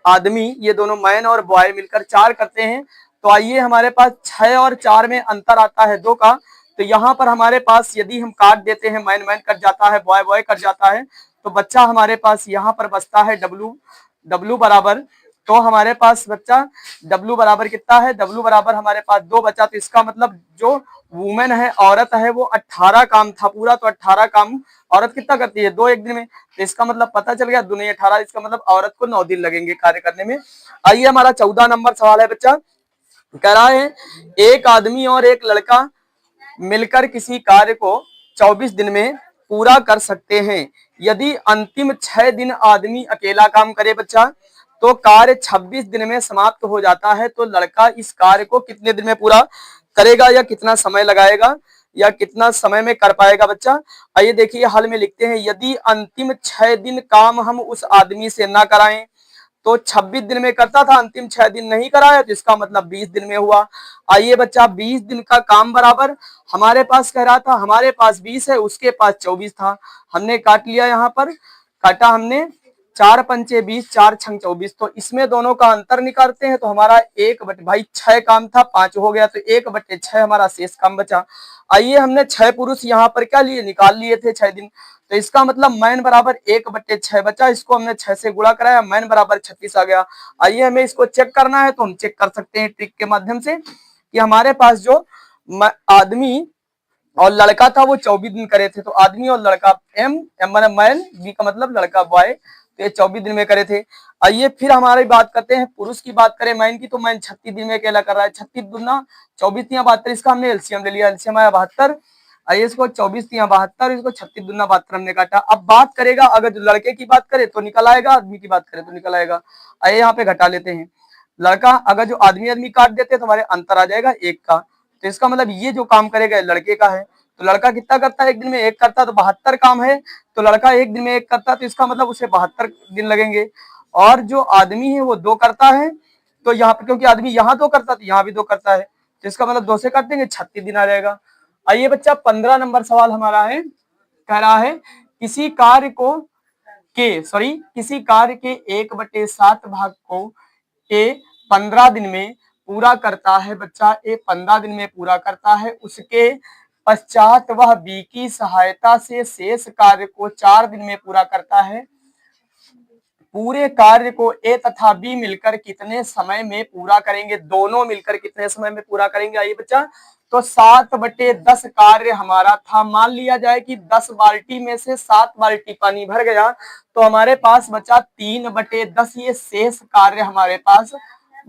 आदमी ये दोनों मैन और बॉय मिलकर 4 करते हैं। तो आइए हमारे पास 6 और 4 में अंतर आता है 2 का, तो यहाँ पर हमारे पास यदि हम काट देते हैं मैन मैन कट जाता है बॉय बॉय कट जाता है, तो बच्चा हमारे पास यहाँ पर बचता है W बराबर, तो हमारे पास बच्चा W बराबर कितना है, W बराबर हमारे पास 2 बचा। तो इसका मतलब जो वुमेन है, औरत है, वो 18 काम था पूरा, तो 18 काम औरत कितना करती है, 2 एक दिन में। तो इसका मतलब पता चल गया, 2 नहीं 18, इसका मतलब औरत को 9 दिन लगेंगे कार्य करने में। आइए हमारा 14 नंबर सवाल है बच्चा, कह रहा है एक आदमी और एक लड़का मिलकर किसी कार्य को 24 दिन में पूरा कर सकते हैं। यदि अंतिम 6 दिन आदमी अकेला काम करे बच्चा, तो कार्य 26 दिन में समाप्त हो जाता है। तो लड़का इस कार्य को कितने दिन में पूरा करेगा, या कितना समय लगाएगा, या कितना समय में कर पाएगा बच्चा। आइए देखिए हल में लिखते हैं, यदि अंतिम 6 दिन काम हम उस आदमी से ना कराएं तो 26 दिन में करता था, अंतिम 6 दिन नहीं कराया तो इसका मतलब 20 दिन में हुआ। आइए बच्चा 20 दिन का काम बराबर हमारे पास कह रहा था, हमारे पास 20 है, उसके पास 24 था, हमने काट लिया, यहाँ पर काटा हमने, 4 पंचे 20, 4 छंग 24। तो इसमें दोनों का अंतर निकालते हैं तो हमारा 1 भाई 6 काम था, 5 हो गया, तो 1/6 हमारा शेष काम बचा। आइए हमने 6 पुरुष यहाँ पर क्या लिए, निकाल लिए थे 6 दिन, तो इसका मतलब मैन बराबर 1/6 बचा, इसको हमने 6 से गुणा कराया, मैन बराबर 36 आ गया। आइए हमें इसको चेक करना है तो हम चेक कर सकते हैं ट्रिक के माध्यम से कि हमारे पास जो आदमी और लड़का था वो 24 दिन करे थे। तो आदमी और लड़का एम माने मैन, बी का मतलब लड़का बॉय, तो ये 24 दिन में करे थे। आइए फिर हमारी बात करते हैं पुरुष की, बात करें मैन की, तो मैन 36 दिन में अकेला कर रहा है, 36 दूना 24 तिया 72, इसका हमने एलसीएम ले लिया, एलसीएम आया 72। आइए इसको 24 तिया 72, इसको 36 दूना 72 हमने काटा। अब बात करेगा, अगर जो लड़के की बात करें तो निकल आएगा, आदमी की बात करें तो निकल आएगा। आइए यहाँ पे घटा लेते हैं, लड़का अगर जो आदमी काट देते तो हमारे अंतर आ जाएगा 1 का। तो इसका मतलब ये जो काम करेगा लड़के का है, तो लड़का कितना करता है, एक दिन में 1 करता है, तो 72 काम है, तो लड़का एक दिन में 1 करता है, तो इसका मतलब उसे 72 दिन लगेंगे। और जो आदमी है वो 2 करता है, तो यहाँ पे क्योंकि आदमी यहाँ 2 करता है तो यहाँ भी 2 करता है, तो इसका मतलब 2 से काट देंगे, 36 दिन आ जाएगा। आइए बच्चा 15 नंबर सवाल हमारा है, कह रहा है किसी कार्य के 1/7 भाग को ए 15 दिन में पूरा करता है बच्चा, ए 15 दिन में पूरा करता है, उसके पश्चात वह बी की सहायता से शेष कार्य को 4 दिन में पूरा करता है। पूरे कार्य को ए तथा बी मिलकर कितने समय में पूरा करेंगे, दोनों मिलकर कितने समय में पूरा करेंगे। आइए बच्चा, तो 7/10 कार्य हमारा था, मान लिया जाए कि 10 बाल्टी में से 7 बाल्टी पानी भर गया, तो हमारे पास बचा 3/10, ये शेष कार्य हमारे पास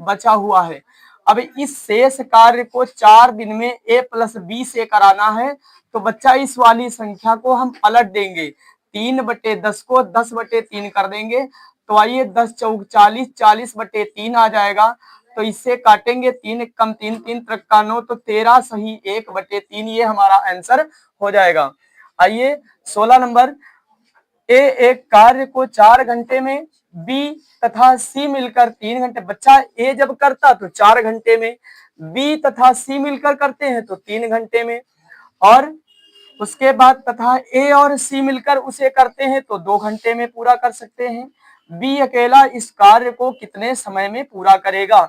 बचा हुआ है। अब इस शेष कार्य को 4 दिन में a + b से कराना है, तो बच्चा इस वाली संख्या को हम पलट देंगे, 3/10 को 10/3 कर देंगे, तो आइए 10 चौक 40, 40/3 आ जाएगा। तो इससे काटेंगे, 3 कम 3, 3 त्रिक का 9, तो 13 सही 1/3, ये हमारा आंसर हो जाएगा। आइए 16 नंबर, ए एक कार्य को 4 घंटे में, बी तथा सी मिलकर 3 घंटे, बच्चा ए जब करता तो 4 घंटे में, बी तथा सी मिलकर करते हैं तो 3 घंटे में, और उसके बाद तथा ए और सी मिलकर उसे करते हैं तो 2 घंटे में पूरा कर सकते हैं। बी अकेला इस कार्य को कितने समय में पूरा करेगा।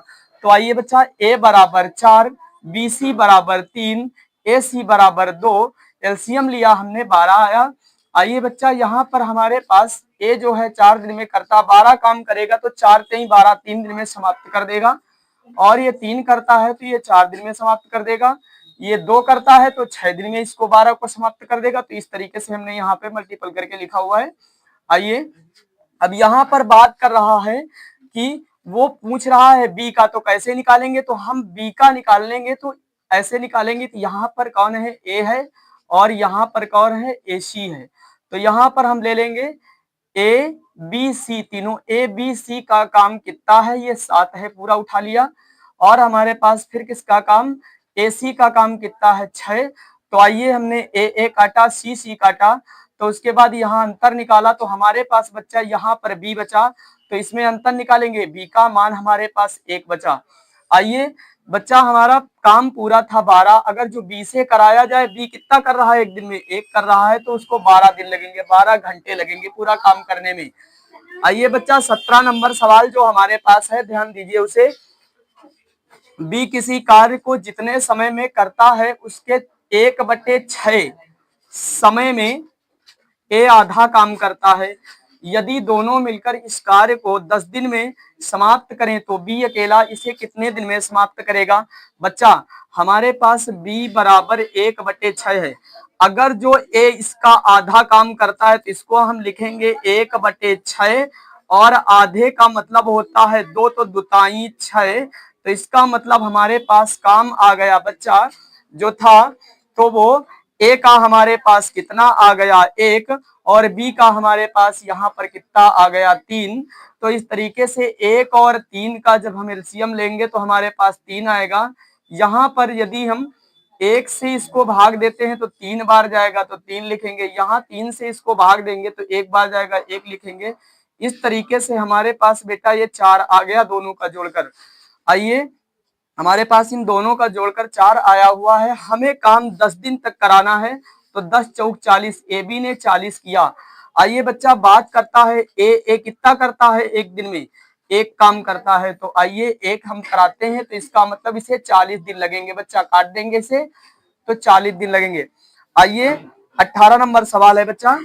तो आइए बच्चा, ए बराबर 4, बी सी बराबर 3, ए सी बराबर 2, एलसीएम लिया हमने 12 आया। आइए बच्चा, यहाँ पर हमारे पास ए जो है 4 दिन में करता, 12 काम करेगा, तो 4 3 12, 3 दिन में समाप्त कर देगा, और ये 3 करता है तो ये 4 दिन में समाप्त कर देगा, ये 2 करता है तो 6 दिन में इसको 12 को समाप्त कर देगा। तो इस तरीके से हमने यहाँ पे मल्टीपल करके लिखा हुआ है। आइए अब यहाँ पर बात कर रहा है कि वो पूछ रहा है बी का, तो कैसे निकालेंगे, तो हम बी का निकाल लेंगे, तो ऐसे निकालेंगे कि यहाँ पर कौन है, ए है, और यहाँ पर कौन है, ए सी है। तो यहाँ पर हम ले लेंगे ए बी सी, तीनों ए बी सी का काम कितना है, ये 7 है, पूरा उठा लिया। और हमारे पास फिर किसका काम, ए सी का काम कितना है, 6। तो आइए हमने ए काटा, सी काटा, तो उसके बाद यहाँ अंतर निकाला, तो हमारे पास बच्चा यहाँ पर बी बचा, तो इसमें अंतर निकालेंगे, बी का मान हमारे पास 1 बचा। आइए बच्चा, हमारा काम पूरा था 12, अगर जो बी से कराया जाए, बी कितना कर रहा है, एक दिन में 1 कर रहा है, तो उसको 12 दिन लगेंगे, 12 घंटे लगेंगे पूरा काम करने में। आइए बच्चा 17 नंबर सवाल जो हमारे पास है, ध्यान दीजिए उसे, बी किसी कार्य को जितने समय में करता है उसके 1/6 समय में ए आधा काम करता है। यदि दोनों मिलकर इस कार्य को 10 दिन में समाप्त करें तो बी अकेला इसे कितने दिन में समाप्त करेगा? बच्चा हमारे पास बी बराबर 1/6 है। अगर जो ए इसका आधा काम करता है तो इसको हम लिखेंगे 1/6 और आधे का मतलब होता है 2 तो दुताई 6, तो इसका मतलब हमारे पास काम आ गया बच्चा जो था तो वो ए का हमारे पास कितना आ गया 1 और बी का हमारे पास यहाँ पर कितना आ गया 3। तो इस तरीके से 1 और 3 का जब हम एलसीएम लेंगे तो हमारे पास 3 आएगा। यहाँ पर यदि हम 1 से इसको भाग देते हैं तो 3 बार जाएगा तो 3 लिखेंगे, यहाँ 3 से इसको भाग देंगे तो 1 बार जाएगा 1 लिखेंगे। इस तरीके से हमारे पास बेटा ये 4 आ गया दोनों का जोड़कर। आइए हमारे पास इन दोनों का जोड़कर 4 आया हुआ है। हमें काम 10 दिन तक कराना है तो 10 चौक 40, ए बी ने 40 किया। आइए बच्चा बात करता है ए कितना करता है एक दिन में? एक काम करता है। तो आइए एक हम कराते हैं तो इसका मतलब इसे 40 दिन लगेंगे। बच्चा काट देंगे इसे तो 40 दिन लगेंगे। आइए 18 नंबर सवाल है बच्चा,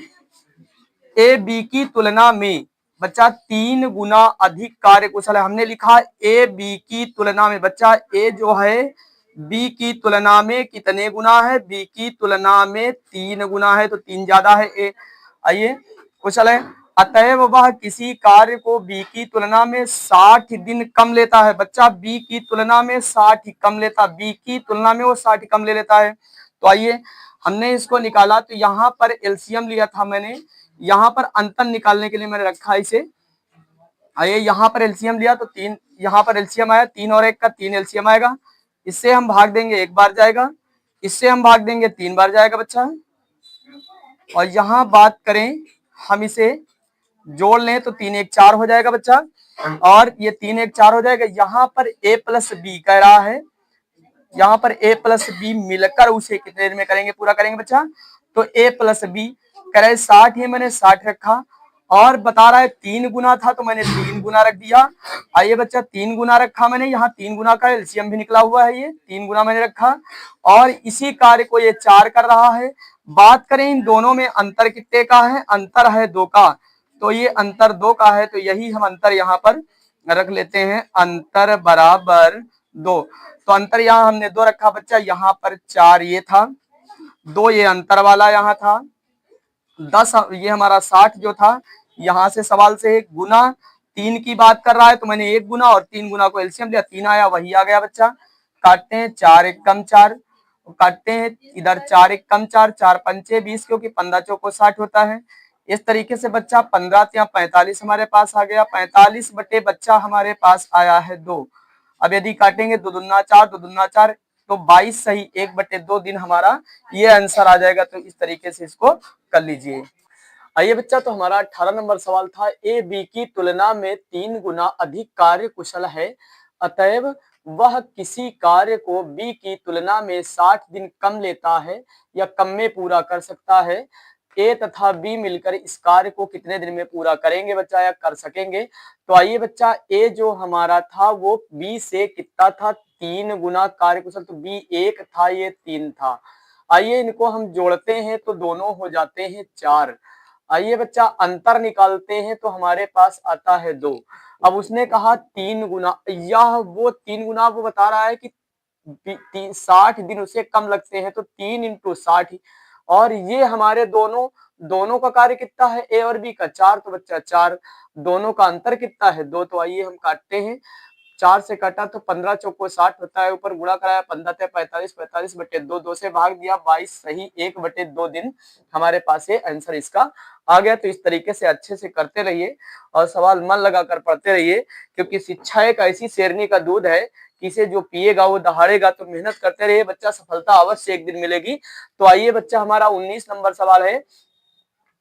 ए बी की तुलना में बच्चा 3 गुना अधिक कार्य कुशल है। हमने लिखा ए बी की तुलना में। बच्चा ए जो है बी की तुलना में कितने गुना है? बी की तुलना में 3 गुना है तो 3 ज्यादा है ए। आइए कुशल है। अतएव वह किसी कार्य को बी की तुलना में 60 दिन कम लेता है। बच्चा बी की तुलना में 60 कम लेता, बी की तुलना में वो 60 कम ले लेता है। तो आइए हमने इसको निकाला तो यहाँ पर एलसीएम लिया था मैंने, यहाँ पर अंतर निकालने के लिए मैंने रखा इसे। आइए यहाँ पर एलसीएम लिया तो 3, यहाँ पर एलसीएम आया 3 और 1 का 3 एलसीएम आएगा। इससे हम भाग देंगे 1 बार जाएगा, इससे हम भाग देंगे 3 बार जाएगा बच्चा। और यहाँ बात करें हम इसे जोड़ लें तो 3 1 4 हो जाएगा बच्चा, और ये 3 1 4 हो जाएगा। यहाँ पर a प्लस बी कह रहा है, यहाँ पर a प्लस बी मिलकर उसे कितने देर में करेंगे? पूरा करेंगे बच्चा। तो a प्लस बी कह रहे 60 है, मैंने 60 रखा और बता रहा है 3 गुना था तो मैंने 3 गुना रख दिया। आइए बच्चा 3 गुना रखा मैंने, यहाँ 3 गुना का एलसीएम भी निकला हुआ है, ये 3 गुना मैंने रखा और इसी कार्य को ये 4 कर रहा है। बात करें इन दोनों में अंतर कितने का है? अंतर है 2 का, तो ये अंतर 2 का है तो यही हम अंतर यहाँ पर रख लेते हैं, अंतर बराबर 2। तो अंतर यहाँ हमने 2 रखा बच्चा, यहाँ पर 4 ये था, 2 ये अंतर वाला यहाँ था, 10 ये हमारा 60 जो था यहाँ से सवाल से गुना 3 की बात कर रहा है तो मैंने 1 गुना और 3 गुना को एलसीएम लिया, 3 आया वही आ गया बच्चा। काटते हैं 4 1 कम 4, काटते हैं इधर 4 1 कम 4, 4 पंचे 20 क्योंकि 15 चौको 60 होता है। इस तरीके से बच्चा 15 या 45 हमारे पास आ गया, 45 बटे बच्चा हमारे पास आया है 2। अब यदि काटेंगे 2 दूना 4, 2 दूना 4 तो 22 सही 1/2 दिन हमारा ये आंसर आ जाएगा। तो इस तरीके से इसको कर लीजिए। आइए बच्चा तो हमारा 18 नंबर सवाल था, ए बी की तुलना में 3 गुना अधिक कार्य कुशल है, अतएव वह किसी कार्य को बी की तुलना में 60 दिन कम लेता है या कम में पूरा कर सकता है। ए तथा बी मिलकर इस कार्य को कितने दिन में पूरा करेंगे बच्चा या कर सकेंगे? तो आइए बच्चा ए जो हमारा था वो बी से कितना था? 3 गुना कार्य कुशल, तो बी 1 था ये 3 था। आइए इनको हम जोड़ते हैं तो दोनों हो जाते हैं 4। आइए बच्चा अंतर निकालते हैं तो हमारे पास आता है 2। अब उसने कहा 3 गुना, यह वो 3 गुना वो बता रहा है कि 60 दिन उसे कम लगते हैं तो 3 × 60, और ये हमारे दोनों का कार्य कितना है? ए और बी का 4, तो बच्चा 4, दोनों का अंतर कितना है? 2। तो आइए हम काटते हैं, 4 से काटा तो 15 चौको 60 होता है, ऊपर गुणा कराया 15 × 45, 45 बटे 2, 2 से भाग दिया 22 सही 1/2 दिन हमारे पास ये आंसर इसका आ गया। तो इस तरीके से अच्छे से करते रहिए और सवाल मन लगाकर पढ़ते रहिए, क्योंकि शिक्षा एक ऐसी शेरनी का दूध है कि इसे जो पिएगा वो दहाड़ेगा। तो मेहनत करते रहिए बच्चा, सफलता अवश्य एक दिन मिलेगी। तो आइए बच्चा हमारा 19 नंबर सवाल है,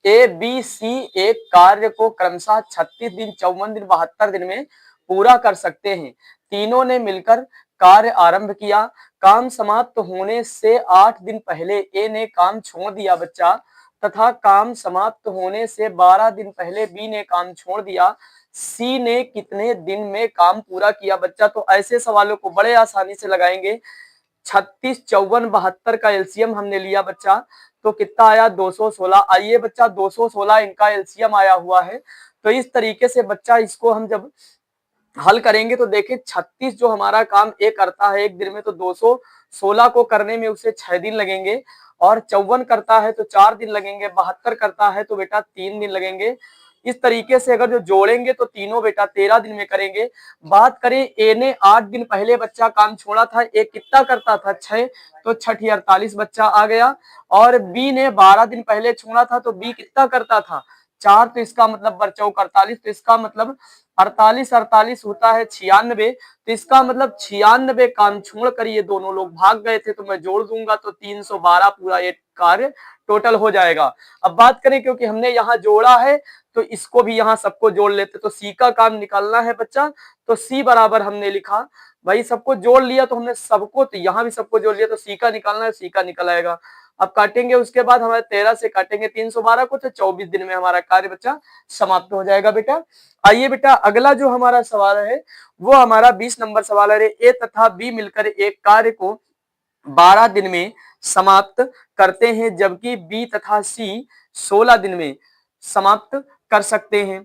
ए बी सी एक कार्य को क्रमशः 36 दिन 54 दिन 72 दिन में पूरा कर सकते हैं। तीनों ने मिलकर कार्य आरंभ किया, काम समाप्त होने से 8 दिन पहले ए ने काम छोड़ दिया बच्चा, तथा काम समाप्त होने से 12 दिन पहले बी ने काम छोड़ दिया। सी ने कितने दिन में काम पूरा किया बच्चा? तो ऐसे सवालों को बड़े आसानी से लगाएंगे। 36 54 72 का एलसीएम हमने लिया बच्चा, तो कितना आया 216। आइए बच्चा 216 इनका एलसीएम आया हुआ है। तो इस तरीके से बच्चा इसको हम जब हल करेंगे तो देखिए 36 जो हमारा काम ए करता है एक दिन में, तो 216 को करने में उसे 6 दिन लगेंगे, और 54 करता है तो 4 दिन लगेंगे, 72 करता है तो बेटा 3 दिन लगेंगे। इस तरीके से अगर जो जोड़ेंगे तो तीनों बेटा 13 दिन में करेंगे। बात करें ए ने 8 दिन पहले बच्चा काम छोड़ा था, ए कितना करता था 6, तो 6 48 बच्चा आ गया। और बी ने 12 दिन पहले छोड़ा था तो बी कितना करता था 4, तो इसका मतलब बरचौक 48, तो इसका मतलब 48 48 होता है 96, तो इसका मतलब 96 काम छोड़ कर ये दोनों लोग भाग गए थे। तो मैं जोड़ दूंगा तो 312 पूरा ये कार्य टोटल हो जाएगा। अब बात करें क्योंकि हमने यहाँ जोड़ा है तो इसको भी यहाँ सबको जोड़ लेते, तो सी का काम निकालना है बच्चा। तो सी बराबर हमने लिखा, भाई सबको जोड़ लिया तो हमने सबको, तो यहाँ भी सबको जोड़ लिया, तो सी का निकालना है, सी का निकल आएगा। अब काटेंगे उसके बाद हमारे 13 से काटेंगे 312 को, तो 24 दिन में हमारा कार्य बच्चा समाप्त हो जाएगा बेटा। आइए बेटा अगला जो हमारा सवाल है वो हमारा 20 नंबर सवाल है। ए तथा बी मिलकर एक कार्य को 12 दिन में समाप्त करते हैं, जबकि बी तथा सी 16 दिन में समाप्त कर सकते हैं।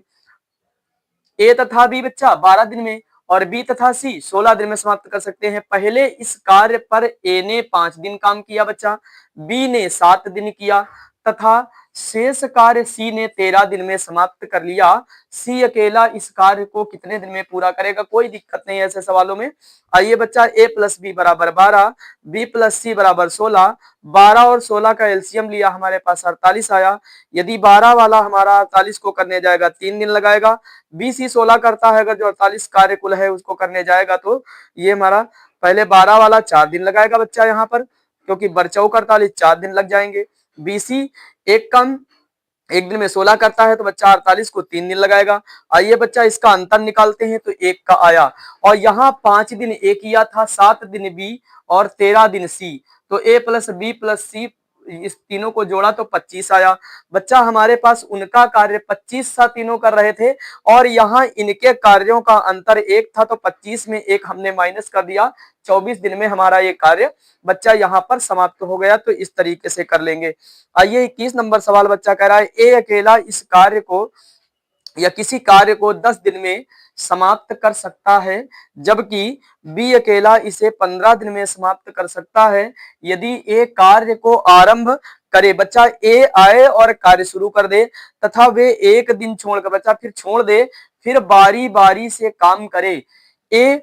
ए तथा बी बच्चा 12 दिन में और बी तथा सी 16 दिन में समाप्त कर सकते हैं। पहले इस कार्य पर ए ने 5 दिन काम किया बच्चा, बी ने 7 दिन किया तथा शेष कार्य सी ने 13 दिन में समाप्त कर लिया। सी अकेला इस कार्य को कितने दिन में पूरा करेगा? कोई दिक्कत नहीं है ऐसे सवालों में। आइए बच्चा ए प्लस बी बराबर 12, बी प्लस सी बराबर 16, 12 और 16 का एलसीएम लिया हमारे पास 48 आया। यदि 12 वाला हमारा 48 को करने जाएगा 3 दिन लगाएगा, बी सी 16 करता है, अगर जो 48 कार्य कुल है उसको करने जाएगा तो ये हमारा पहले 12 वाला 4 दिन लगाएगा बच्चा यहाँ पर, क्योंकि बरचौक 48 4 दिन लग जाएंगे। बीसी एक कम एक दिन में 16 करता है तो बच्चा 48 को 3 दिन लगाएगा। आइए बच्चा इसका अंतर निकालते हैं, तो 1 का आया, और यहाँ 5 दिन ए किया था, 7 दिन बी और 13 दिन सी, तो ए प्लस बी प्लस सी इस तीनों को जोड़ा तो 25 आया। बच्चा हमारे पास उनका कार्य 25 सा तीनों कर रहे थे और यहाँ इनके कार्यों का अंतर 1 था, तो 25 में 1 हमने माइनस कर दिया। 24 दिन में हमारा ये कार्य बच्चा यहाँ पर समाप्त हो गया। तो इस तरीके से कर लेंगे। आइए 21 नंबर सवाल बच्चा कह रहा है ए अकेला इस कार्य को या किसी कार्य को 10 दिन में समाप्त कर सकता है, जबकि बी अकेला इसे 15 दिन में समाप्त कर सकता है। यदि ए कार्य को आरंभ करे, बच्चा ए आए और कार्य शुरू कर दे तथा वे एक दिन छोड़कर बच्चा फिर छोड़ दे, फिर बारी बारी से काम करे। ए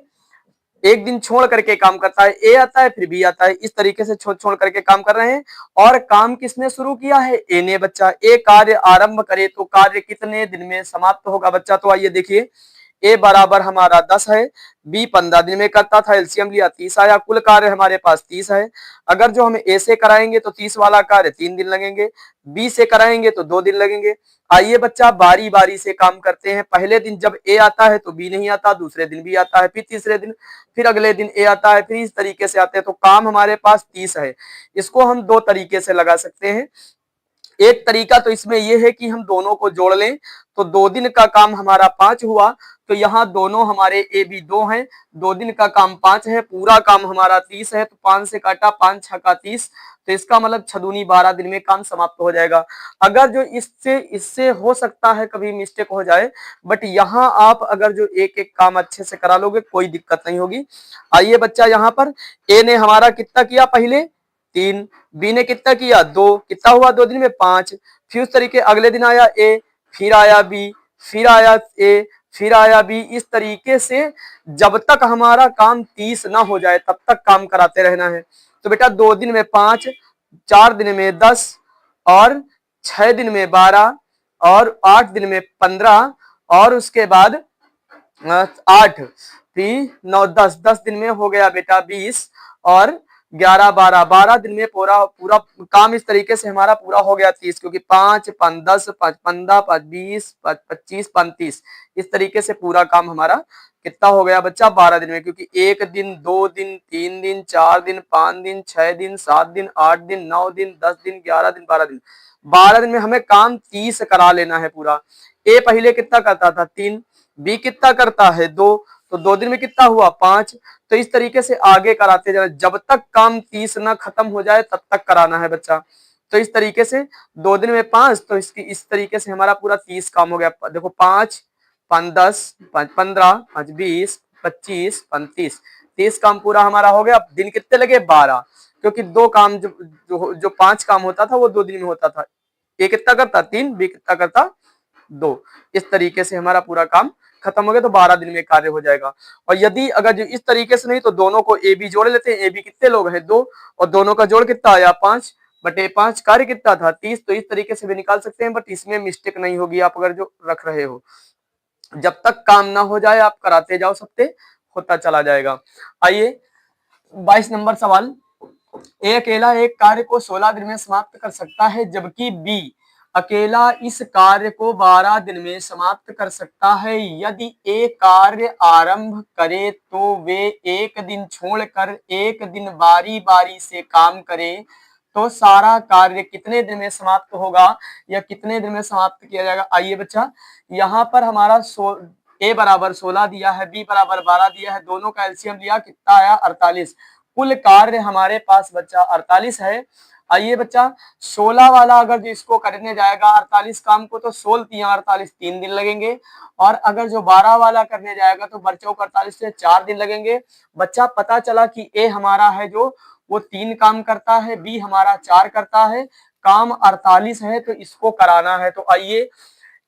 एक दिन छोड़ करके काम करता है, ए आता है फिर बी आता है, इस तरीके से छोड़ छोड़ करके काम कर रहे हैं। और काम किसने शुरू किया है? ए ने बच्चा। ए कार्य आरंभ करे तो कार्य कितने दिन में समाप्त होगा बच्चा? तो आइए देखिए, ए बराबर हमारा 10 है, बी 15 दिन में करता था, एलसीएम लिया 30 आया, कुल कार्य हमारे पास 30 है। अगर जो हम ए से कराएंगे तो 30 वाला कार्य 3 दिन लगेंगे, बी से कराएंगे तो 2 दिन लगेंगे। आइए बच्चा बारी बारी से काम करते हैं। पहले दिन जब ए आता है तो बी नहीं आता, दूसरे दिन बी आता है, फिर तीसरे दिन, फिर अगले दिन ए आता है, फिर इस तरीके से आते हैं। तो काम हमारे पास 30 है। इसको हम 2 तरीके से लगा सकते हैं। एक तरीका तो इसमें यह है कि हम दोनों को जोड़ लें, तो 2 दिन का काम हमारा 5 हुआ, तो यहाँ दोनों हमारे ए बी 2 हैं, 2 दिन का काम 5 है, पूरा काम हमारा 30 है, तो 5 से काटा 5 6 का 30, तो इसका मतलब 6 दूनी 12 दिन में काम समाप्त हो जाएगा। अगर जो इससे हो सकता है कभी मिस्टेक हो जाए, बट यहाँ आप अगर जो एक एक काम अच्छे से करा लोगे कोई दिक्कत नहीं होगी। आइए बच्चा यहाँ पर ए ने हमारा कितना किया? पहले 3, बी ने कितना किया? 2, कितना हुआ 2 दिन में? 5। फिर उस तरीके अगले दिन आया ए, फिर आया बी, फिर आया ए, फिर आया बी। इस तरीके से जब तक हमारा काम 30 ना हो जाए तब तक काम कराते रहना है। तो बेटा 2 दिन में 5, 4 दिन में 10 और 6 दिन में 12 और 8 दिन में 15 और उसके बाद 8 3 9 10 दिन में हो गया बेटा 20 और 11 12 दिन में पूरा पूरा काम इस तरीके से हमारा पूरा हो गया 30, क्योंकि 5 5 10 5 15 5 20 5 25 35 इस तरीके से पूरा काम हमारा कितना हो गया बच्चा? 12 दिन में, क्योंकि 1 दिन 2 दिन 3 दिन 4 दिन 5 दिन 6 दिन 7 दिन 8 दिन 9 दिन 10 दिन 11 दिन 12 दिन, 12 दिन में हमें काम 30 करा लेना है पूरा। ए पहले कितना करता था? 3, बी कितना करता है? 2, तो 2 दिन में कितना हुआ? 5। तो इस तरीके से आगे कराते जाना, जब तक काम 30 ना खत्म हो जाए तब तक कराना है बच्चा। तो इस तरीके से 2 दिन में 5, तो इसकी इस तरीके से हमारा पूरा 30 काम हो गया। देखो 5 5 10 5 15 5 20 25 35 30 काम पूरा हमारा हो गया। दिन कितने लगे? 12, क्योंकि दो काम जो 5 काम होता था वो 2 दिन में होता था। ए कितना करता? 3, बी कितना करता? 2। इस तरीके से हमारा पूरा काम खत्म हो गया, तो 12 दिन में कार्य हो जाएगा। और यदि अगर जो इस तरीके से नहीं, तो दोनों को ए बी जोड़ लेते हैं। ए बी कितने लोग हैं? 2, और दोनों का जोड़ कितना आया? 5/5। कार्य कितना था? 30। तो इस तरीके से भी निकाल सकते हैं, बट इसमें मिस्टेक नहीं होगी आप अगर जो रख रहे हो। जब तक काम ना हो जाए आप कराते जाओ, सबसे होता चला जाएगा। आइए 22 नंबर सवाल। ए अकेला एक कार्य को 16 दिन में समाप्त कर सकता है, जबकि बी अकेला इस कार्य को 12 दिन में समाप्त कर सकता है। यदि ए कार्य आरंभ करे तो वे एक दिन छोड़कर एक दिन बारी बारी से काम करें, तो सारा कार्य कितने दिन में समाप्त होगा या कितने दिन में समाप्त किया जाएगा? आइए बच्चा, यहाँ पर हमारा ए बराबर 16 दिया है, बी बराबर 12 दिया है, दोनों का एलसीएम लिया, कितना आया? 48। कुल कार्य हमारे पास बच्चा 48 है। आइए बच्चा, 16 वाला अगर जो इसको करने जाएगा 48 काम को, तो 16 48 3 दिन लगेंगे। और अगर जो 12 वाला करने जाएगा तो बच्चों को 48 से 4 दिन लगेंगे। बच्चा पता चला कि ए हमारा है जो वो 3 काम करता है, बी हमारा 4 करता है, काम 48 है, तो इसको कराना है। तो आइए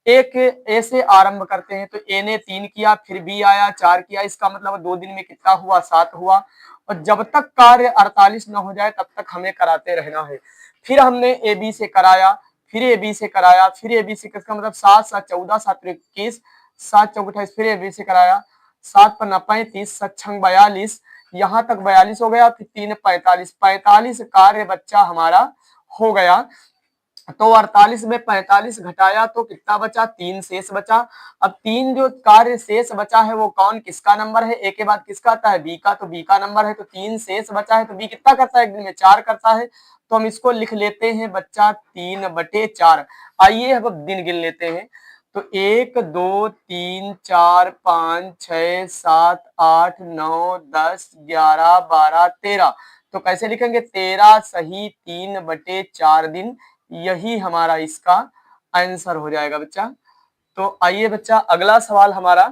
एक ए से आरंभ करते हैं। तो ए ने 3 किया, फिर बी आया 4 किया, इसका मतलब 2 दिन में कितना हुआ? 7 हुआ। और जब तक कार्य 48 न हो जाए तब तक हमें कराते रहना है। फिर हमने ए बी से कराया, फिर ए बी से कराया, फिर ए बी से, इसका मतलब 7 7 14 7 21 7 4 28, फिर ए बी से कराया, 7 5 35 7 6 42, यहाँ तक 42 हो गया, फिर 3 45, 45 कार्य बच्चा हमारा हो गया। तो 48 में 45 घटाया तो कितना बचा? 3 शेष बचा। अब 3 जो कार्य शेष बचा है वो कौन किसका नंबर है? ए के बाद किसका आता है? बी का। तो बी का नंबर है, तो 3 शेष बचा है। तो बी कितना करता है? एक दिन में 4 करता है। तो हम इसको लिख लेते हैं बच्चा 3/4। आइए अब दिन गिन लेते हैं। तो 1 2 3 4 5 6 7 8 9 10 11 12 13। तो कैसे लिखेंगे? 13 सही 3/4 दिन। यही हमारा इसका आंसर हो जाएगा बच्चा। तो आइए बच्चा, अगला सवाल हमारा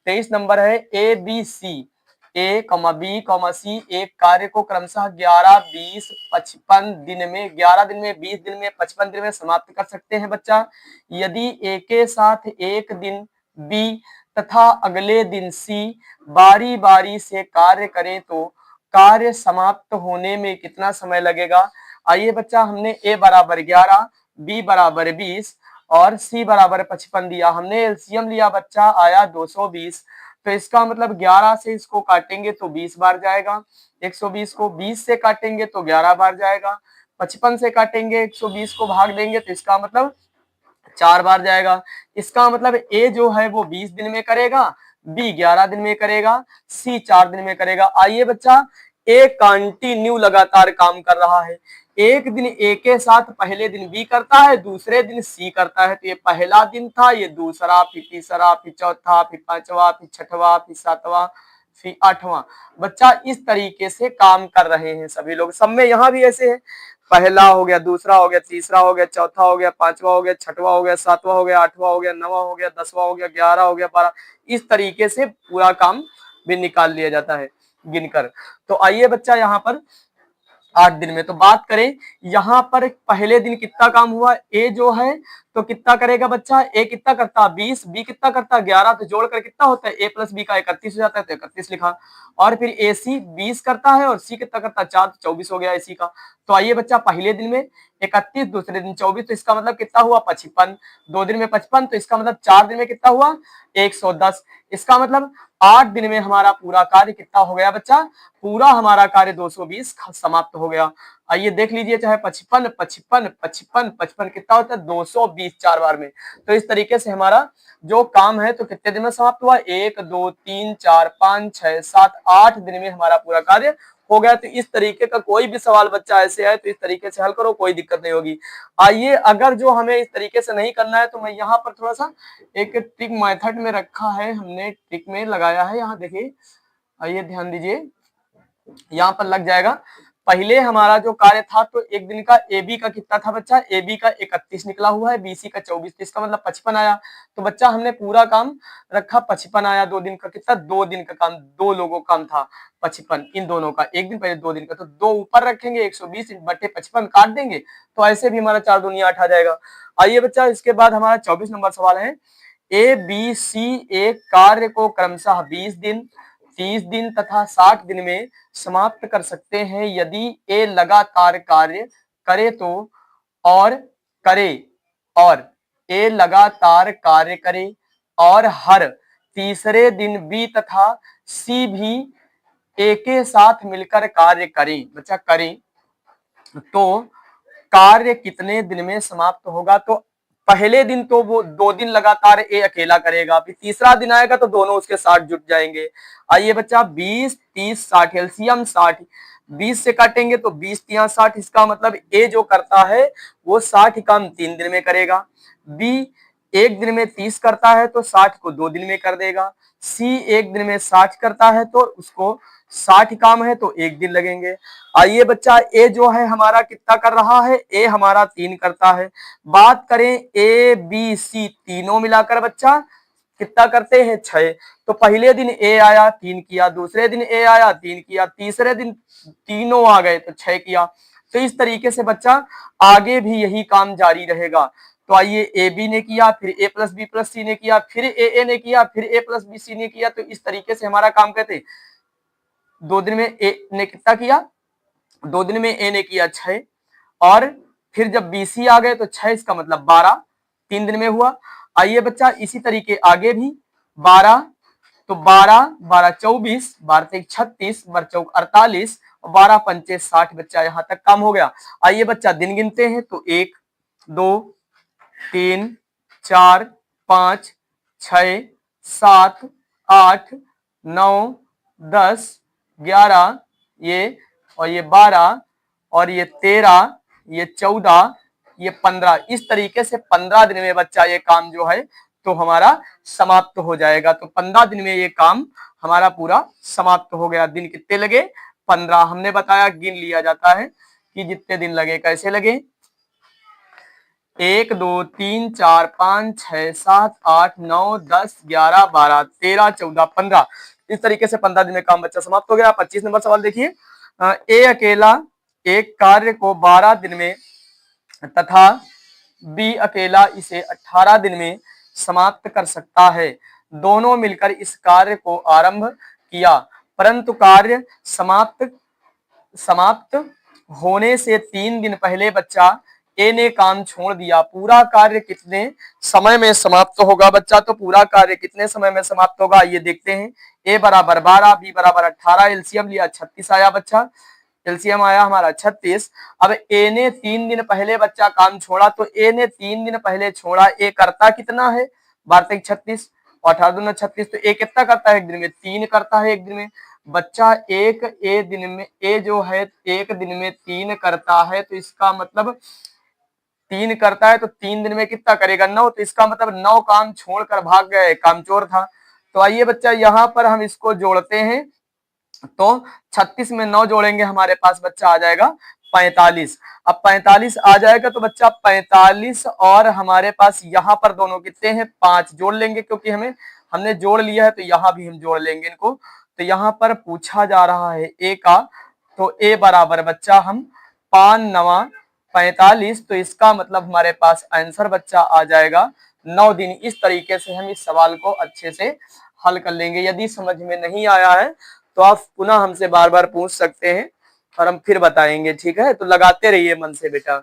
23 नंबर है। A B C, A comma B comma C एक कार्य को क्रमशः 11 20 55 दिन में, 11 दिन में, 20 दिन में, 55 दिन में समाप्त कर सकते हैं बच्चा। यदि ए के साथ एक दिन बी तथा अगले दिन सी बारी बारी से कार्य करें तो कार्य समाप्त होने में कितना समय लगेगा? आइए बच्चा, हमने ए बराबर 11, बी बराबर 20 और सी बराबर 55 दिया। हमने एलसीएम लिया बच्चा, आया 220। तो इसका मतलब 11 से इसको काटेंगे तो 20 बार जाएगा, 120 को 20 से काटेंगे तो 11 बार जाएगा, 55 से काटेंगे 120 को भाग देंगे तो इसका मतलब 4 बार जाएगा। इसका मतलब ए जो है वो 20 दिन में करेगा, बी 11 दिन में करेगा, सी 4 दिन में करेगा। आइए बच्चा, ए कंटिन्यू लगातार काम कर रहा है। एक दिन ए के साथ पहले दिन बी करता है, दूसरे दिन सी करता है। तो ये पहला दिन था, ये दूसरा, फिर तीसरा, फिर चौथा, फिर पांचवा, फिर छठवां, फिर सातवां, फिर आठवां। बच्चा इस तरीके से काम कर रहे हैं सभी लोग। सब में यहाँ भी ऐसे है, पहला हो गया, दूसरा हो गया, तीसरा हो गया, चौथा हो गया, पांचवा हो गया, छठवां हो गया, सातवां हो गया, आठवां हो गया, नौवां हो गया, 10वां हो गया, 11 हो गया, 12। इस तरीके से पूरा काम भी निकाल लिया जाता है गिनकर। तो आइए बच्चा, यहाँ पर 8 दिन में तो बात करें, यहाँ पर पहले दिन कितना काम हुआ? ए जो है तो कितना करेगा बच्चा? ए कितना करता? 20, बी कितना करता? 11, तो जोड़कर कितना होता है? ए प्लस बी का 31 हो जाता है, तो 31 लिखा। और फिर ए सी 20 करता है और सी कितना करता? 4, तो 24 हो गया एसी का। तो आइए बच्चा, पहले दिन में 31, दूसरे दिन 24, तो इसका मतलब कितना हुआ? 55। 2 दिन में 55, तो इसका मतलब 4 दिन में कितना हुआ? 110। इसका मतलब 8 दिन में हमारा पूरा कार्य कितना हो गया बच्चा? पूरा हमारा कार्य 220 समाप्त हो गया। आइए देख लीजिए, चाहे 55 55 55 55 कितना होता है? 220 4 बार में। तो इस तरीके से हमारा जो काम है तो कितने दिन में समाप्त हुआ? 1 2 3 4 5 6 7 8 दिन में हमारा पूरा कार्य हो गया। तो इस तरीके का कोई भी सवाल बच्चा ऐसे है तो इस तरीके से हल करो, कोई दिक्कत नहीं होगी। आइए, अगर जो हमें इस तरीके से नहीं करना है तो मैं यहाँ पर थोड़ा सा एक ट्रिक मेथड में रखा है, हमने ट्रिक में लगाया है, यहाँ देखिए, आइए ध्यान दीजिए, यहाँ पर लग जाएगा। पहले हमारा जो कार्य था तो एक दिन का ए बी का कितना था बच्चा, ए बी का 31 निकला हुआ है, बी सी का 24, तो इसका मतलब 55 आया। तो बच्चा हमने पूरा काम रखा, 55 आया। 2 दिन का कितना, 2 दिन का काम, 2 लोगों का काम था 55, इन दोनों का, एक दिन पहले 2 दिन का, तो 2 ऊपर रखेंगे, 120 बटे 55 काट देंगे, तो ऐसे भी हमारा 4 दूनी 8 आ जाएगा। आइए बच्चा, इसके बाद हमारा 24 नंबर सवाल है, ए बी सी एक कार्य को क्रमशः 20 दिन, 30 दिन तथा 60 दिन में समाप्त कर सकते हैं। यदि ए लगातार कार्य करे तो, और करे, और ए लगातार कार्य करे और हर तीसरे दिन बी तथा सी भी ए के साथ मिलकर कार्य करें। बच्चा करें तो कार्य कितने दिन में समाप्त होगा? तो पहले दिन तो वो 2 दिन लगातार ए अकेला करेगा, फिर तीसरा दिन आएगा तो दोनों उसके साथ जुट जाएंगे। आइए बच्चा, 20 30 60, एलसीएम 60, 20 से काटेंगे तो 20 तिया 60, इसका मतलब ए जो करता है वो 60 काम 3 दिन में करेगा, बी एक दिन में 30 करता है तो 60 को 2 दिन में कर देगा, सी एक दिन में 60 करता है तो उसको 60 काम है तो 1 दिन लगेंगे। आइए बच्चा, ए जो है हमारा कितना कर रहा है, ए हमारा 3 करता है। बात करें ए बी सी तीनों मिलाकर बच्चा कितना करते हैं, 6। तो पहले दिन ए आया 3 किया, दूसरे दिन ए आया 3 किया, तीसरे दिन तीनों आ गए तो 6 किया। तो इस तरीके से बच्चा आगे भी यही काम जारी रहेगा। तो आइए, ए बी ने किया, फिर ए प्लस बी प्लस सी ने किया, फिर ए ने किया, फिर ए प्लस बी सी ने किया, तो इस तरीके से हमारा काम कहते 2 दिन में ए ने कितना किया, 2 दिन में ए ने किया 6, और फिर जब बीसी आ गए तो 6, इसका मतलब 12, 3 दिन में हुआ। आइए बच्चा, इसी तरीके आगे भी 12, तो 12 12 24, 12 तेईस 36, 12 चौक 48, 12 पंचे 60, बच्चा यहां तक काम हो गया। आइए बच्चा, दिन गिनते हैं तो 1 2 3 4 5 6 7 8 9 10 11, ये और ये 12 और ये 13, ये 14, ये 15, इस तरीके से 15 दिन में बच्चा ये काम जो है तो हमारा समाप्त हो जाएगा। तो 15 दिन में ये काम हमारा पूरा समाप्त हो गया। दिन कितने लगे, 15। हमने बताया गिन लिया जाता है कि जितने दिन लगे, कैसे लगे, 1 2 3 4 5 6 7 8 9 10 11 12 13 14 15, इस तरीके से 15 दिन में काम बच्चा समाप्त हो गया। 25 नंबर सवाल देखिए, ए अकेला एक कार्य को 12 दिन में तथा बी अकेला इसे 18 दिन में समाप्त कर सकता है। दोनों मिलकर इस कार्य को आरंभ किया, परंतु कार्य समाप्त होने से 3 दिन पहले बच्चा ए ने काम छोड़ दिया। पूरा कार्य कितने समय में समाप्त होगा बच्चा? तो पूरा कार्य कितने समय में समाप्त होगा, ये देखते हैं। ए बराबर 12, बी बराबर 18, एलसीएम लिया 36 आया बच्चा, एलसीएम आया हमारा 36। अब ए ने 3 दिन पहले बच्चा काम छोड़ा, तो ए ने 3 दिन पहले छोड़ा, ए करता कितना है, 12 36 और 18 दूना 36, तो ए कितना करता है एक दिन में, 3 करता है एक दिन में बच्चा। एक ए दिन में, ए जो है एक दिन में 3 करता है, तो इसका मतलब 3 करता है तो 3 दिन में कितना करेगा, 9, तो इसका मतलब 9 काम छोड़कर भाग गए, कामचोर था। तो आइए बच्चा, यहाँ पर हम इसको जोड़ते हैं, तो 36 में 9 जोड़ेंगे, हमारे पास बच्चा आ जाएगा 45। अब 45 आ जाएगा तो बच्चा 45 और हमारे पास यहाँ पर दोनों कितने हैं, 5 जोड़ लेंगे, क्योंकि हमने जोड़ लिया है तो यहाँ भी हम जोड़ लेंगे इनको। तो यहाँ पर पूछा जा रहा है ए का, तो ए बराबर बच्चा हम 5 9 45, तो इसका मतलब हमारे पास आंसर बच्चा आ जाएगा 9 दिन। इस तरीके से हम इस सवाल को अच्छे से हल कर लेंगे। यदि समझ में नहीं आया है तो आप पुनः हमसे बार बार पूछ सकते हैं और हम फिर बताएंगे, ठीक है? तो लगाते रहिए मन से बेटा।